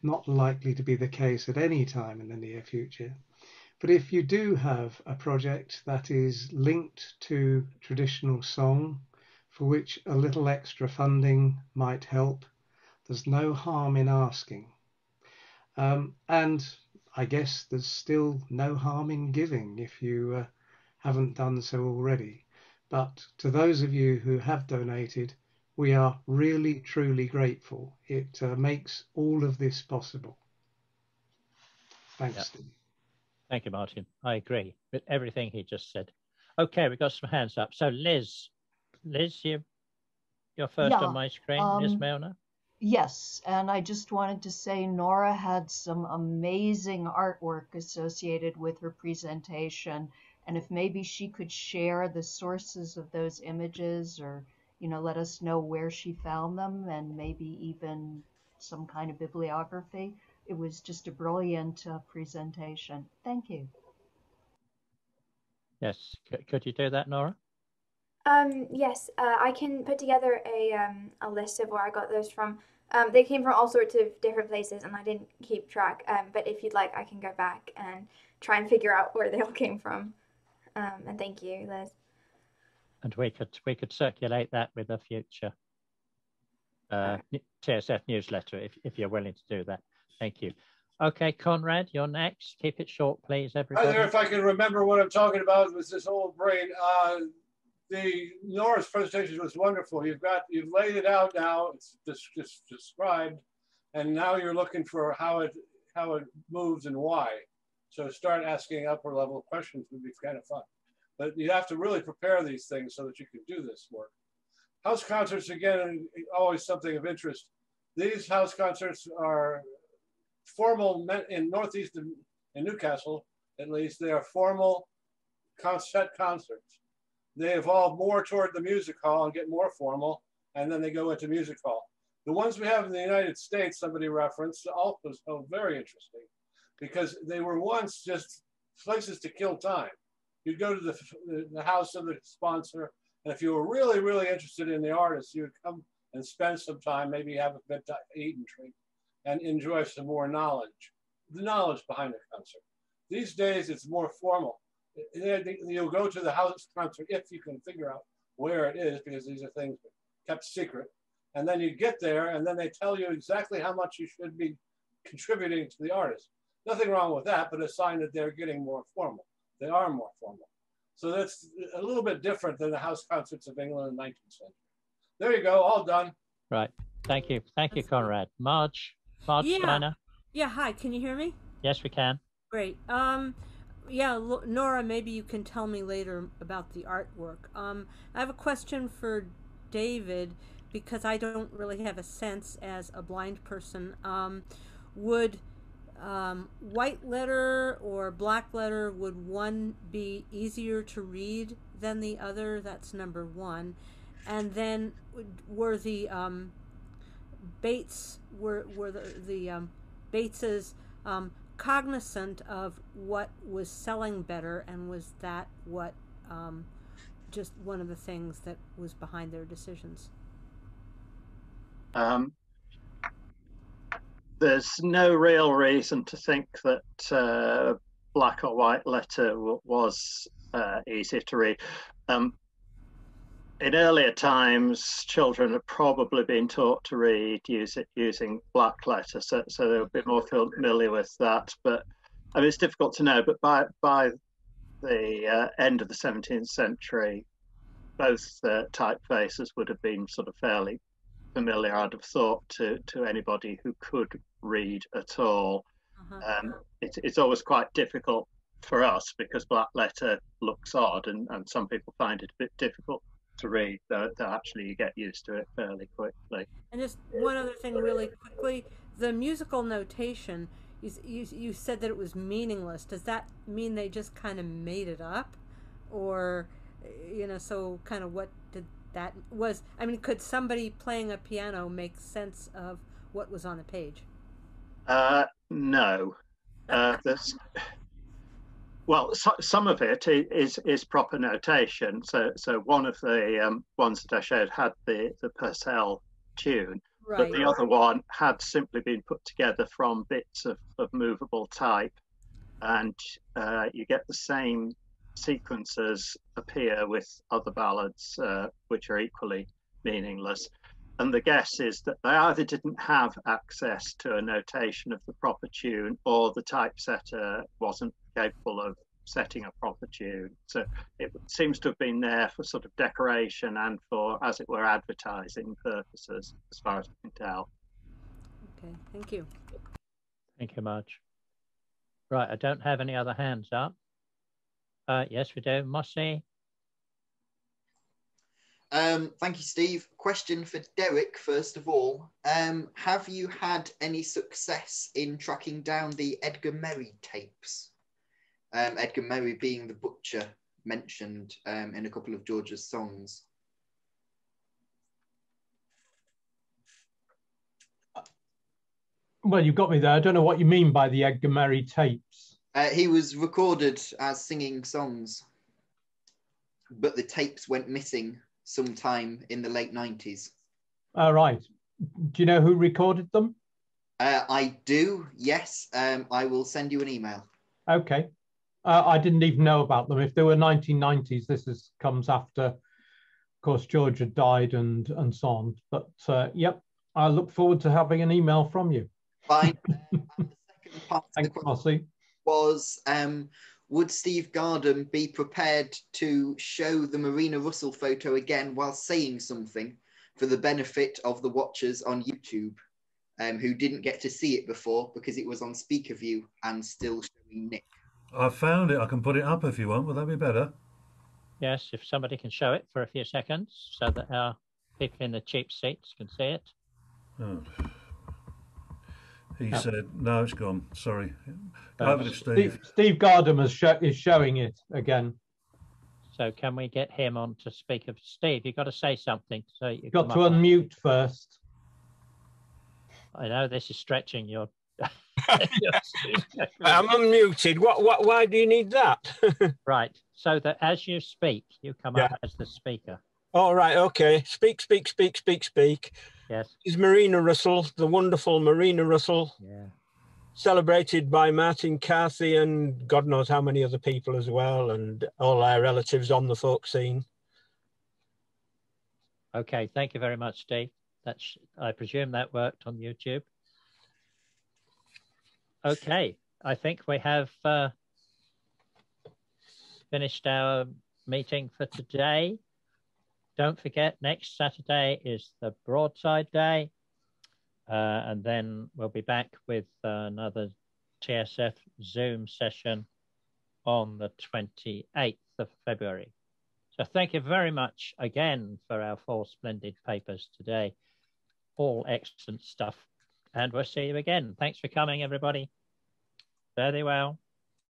not likely to be the case at any time in the near future. But if you do have a project that is linked to traditional song, for which a little extra funding might help, there's no harm in asking. And I guess there's still no harm in giving if you haven't done so already. But to those of you who have donated, we are really, truly grateful. It makes all of this possible. Thanks, Steve. Thank you, Martin. I agree with everything he just said. Okay, we've got some hands up. So Liz, you're first on my screen, Liz Milner. Yes, and I just wanted to say Nora had some amazing artwork associated with her presentation, and if maybe she could share the sources of those images, or let us know where she found them, and maybe even some kind of bibliography. It was just a brilliant presentation. Thank you. Yes, could you do that, Nora? Yes, I can put together a list of where I got those from. They came from all sorts of different places, and I didn't keep track. But if you'd like, I can go back and try and figure out where they all came from. And thank you, Liz. And we could circulate that with a future TSF newsletter if you're willing to do that. Thank you. Okay, Conrad, you're next. Keep it short, please, everybody. Hi there. If I can remember what I'm talking about with this old brain. The Nora's presentation was wonderful. You've laid it out now. It's just described, and now you're looking for how it moves and why. So start asking upper level questions would be kind of fun. But you have to really prepare these things so that you can do this work. House concerts, again, always something of interest. These house concerts are formal in Northeast in Newcastle, at least. They are formal set concerts. They evolve more toward the music hall and get more formal, and then they go into music hall. The ones we have in the United States, somebody referenced, also very interesting, because they were once just places to kill time. You'd go to the house of the sponsor, and if you were really, really interested in the artist, you would come and spend some time, maybe have a bit to eat and drink, and enjoy some more knowledge, the knowledge behind the concert. These days, it's more formal. You'll go to the house concert if you can figure out where it is, because these are things kept secret. And then you get there, and then they tell you exactly how much you should be contributing to the artist. Nothing wrong with that, but a sign that they're getting more formal. They are more formal. So that's a little bit different than the house concerts of England in the 19th century. There you go, all done. Right. Thank you. Thank you, Conrad. Marge Steiner. Yeah, hi, can you hear me? Yes, we can. Great. Yeah, Nora, maybe you can tell me later about the artwork. I have a question for David, because I don't really have a sense as a blind person. Would white letter or black letter, would one be easier to read than the other? That's number one. And then were the Bateses cognizant of what was selling better, and was that what just one of the things that was behind their decisions? There's no real reason to think that black or white letter was easier to read. In earlier times, children had probably been taught to read using black letter, so they're a bit more familiar with that. But I mean, it's difficult to know. But by the end of the 17th century, both typefaces would have been sort of fairly familiar, I'd have thought, to anybody who could read at all. It's always quite difficult for us because black letter looks odd, and some people find it a bit difficult to read, though actually you get used to it fairly quickly. And just one other thing really quickly, the musical notation, you said that it was meaningless. Does that mean they just kind of made it up? Or, so kind of what did that was, I mean, could somebody playing a piano make sense of what was on the page? No. Well, some of it is proper notation. So one of the ones that I showed had the Purcell tune, right, but the other one had simply been put together from bits of movable type, and you get the same sequences appear with other ballads which are equally meaningless. And the guess is that they either didn't have access to a notation of the proper tune, or the typesetter wasn't capable of setting a proper tune. So it seems to have been there for sort of decoration and for, as it were, advertising purposes, as far as I can tell. Okay, thank you. Thank you, Marge. Right, I don't have any other hands up. Yes, we do. Mossy, Thank you, Steve. Question for Derek, first of all. Have you had any success in tracking down the Edgar Merry tapes? Edgar Merry being the butcher mentioned in a couple of George's songs. Well, you've got me there. I don't know what you mean by the Edgar Merry tapes. He was recorded as singing songs, but the tapes went missing sometime in the late 90s. All right. Do you know who recorded them? I do, yes. I will send you an email. Okay. I didn't even know about them. If they were 1990s, comes after, of course, George had died and so on. But yep, I look forward to having an email from you. Fine. And the second part of Thanks, the question was, would Steve Gardam be prepared to show the Marina Russell photo again while saying something for the benefit of the watchers on YouTube who didn't get to see it before because it was on speaker view and still showing Nick? I found it. I can put it up if you want. Would that be better? Yes, if somebody can show it for a few seconds so that our people in the cheap seats can see it. Oh. He said, no, it's gone. Sorry. Over to Steve. Steve Gardam is showing it again. So can we get him on to speak of Steve? You've got to say something. So you've got to unmute first. I know this is stretching your... I'm unmuted. Why do you need that? Right. So that as you speak, you come up as the speaker. All right. Okay. Speak. Yes. Is Marina Russell, the wonderful Marina Russell. Yeah. Celebrated by Martin Carthy and God knows how many other people as well, and all our relatives on the folk scene. Okay. Thank you very much, Steve. I presume that worked on YouTube. Okay, I think we have finished our meeting for today. Don't forget, next Saturday is the Broadside Day, and then we'll be back with another TSF Zoom session on the 28th of February. So thank you very much again for our 4 splendid papers today. All excellent stuff. And we'll see you again. Thanks for coming, everybody. Very well.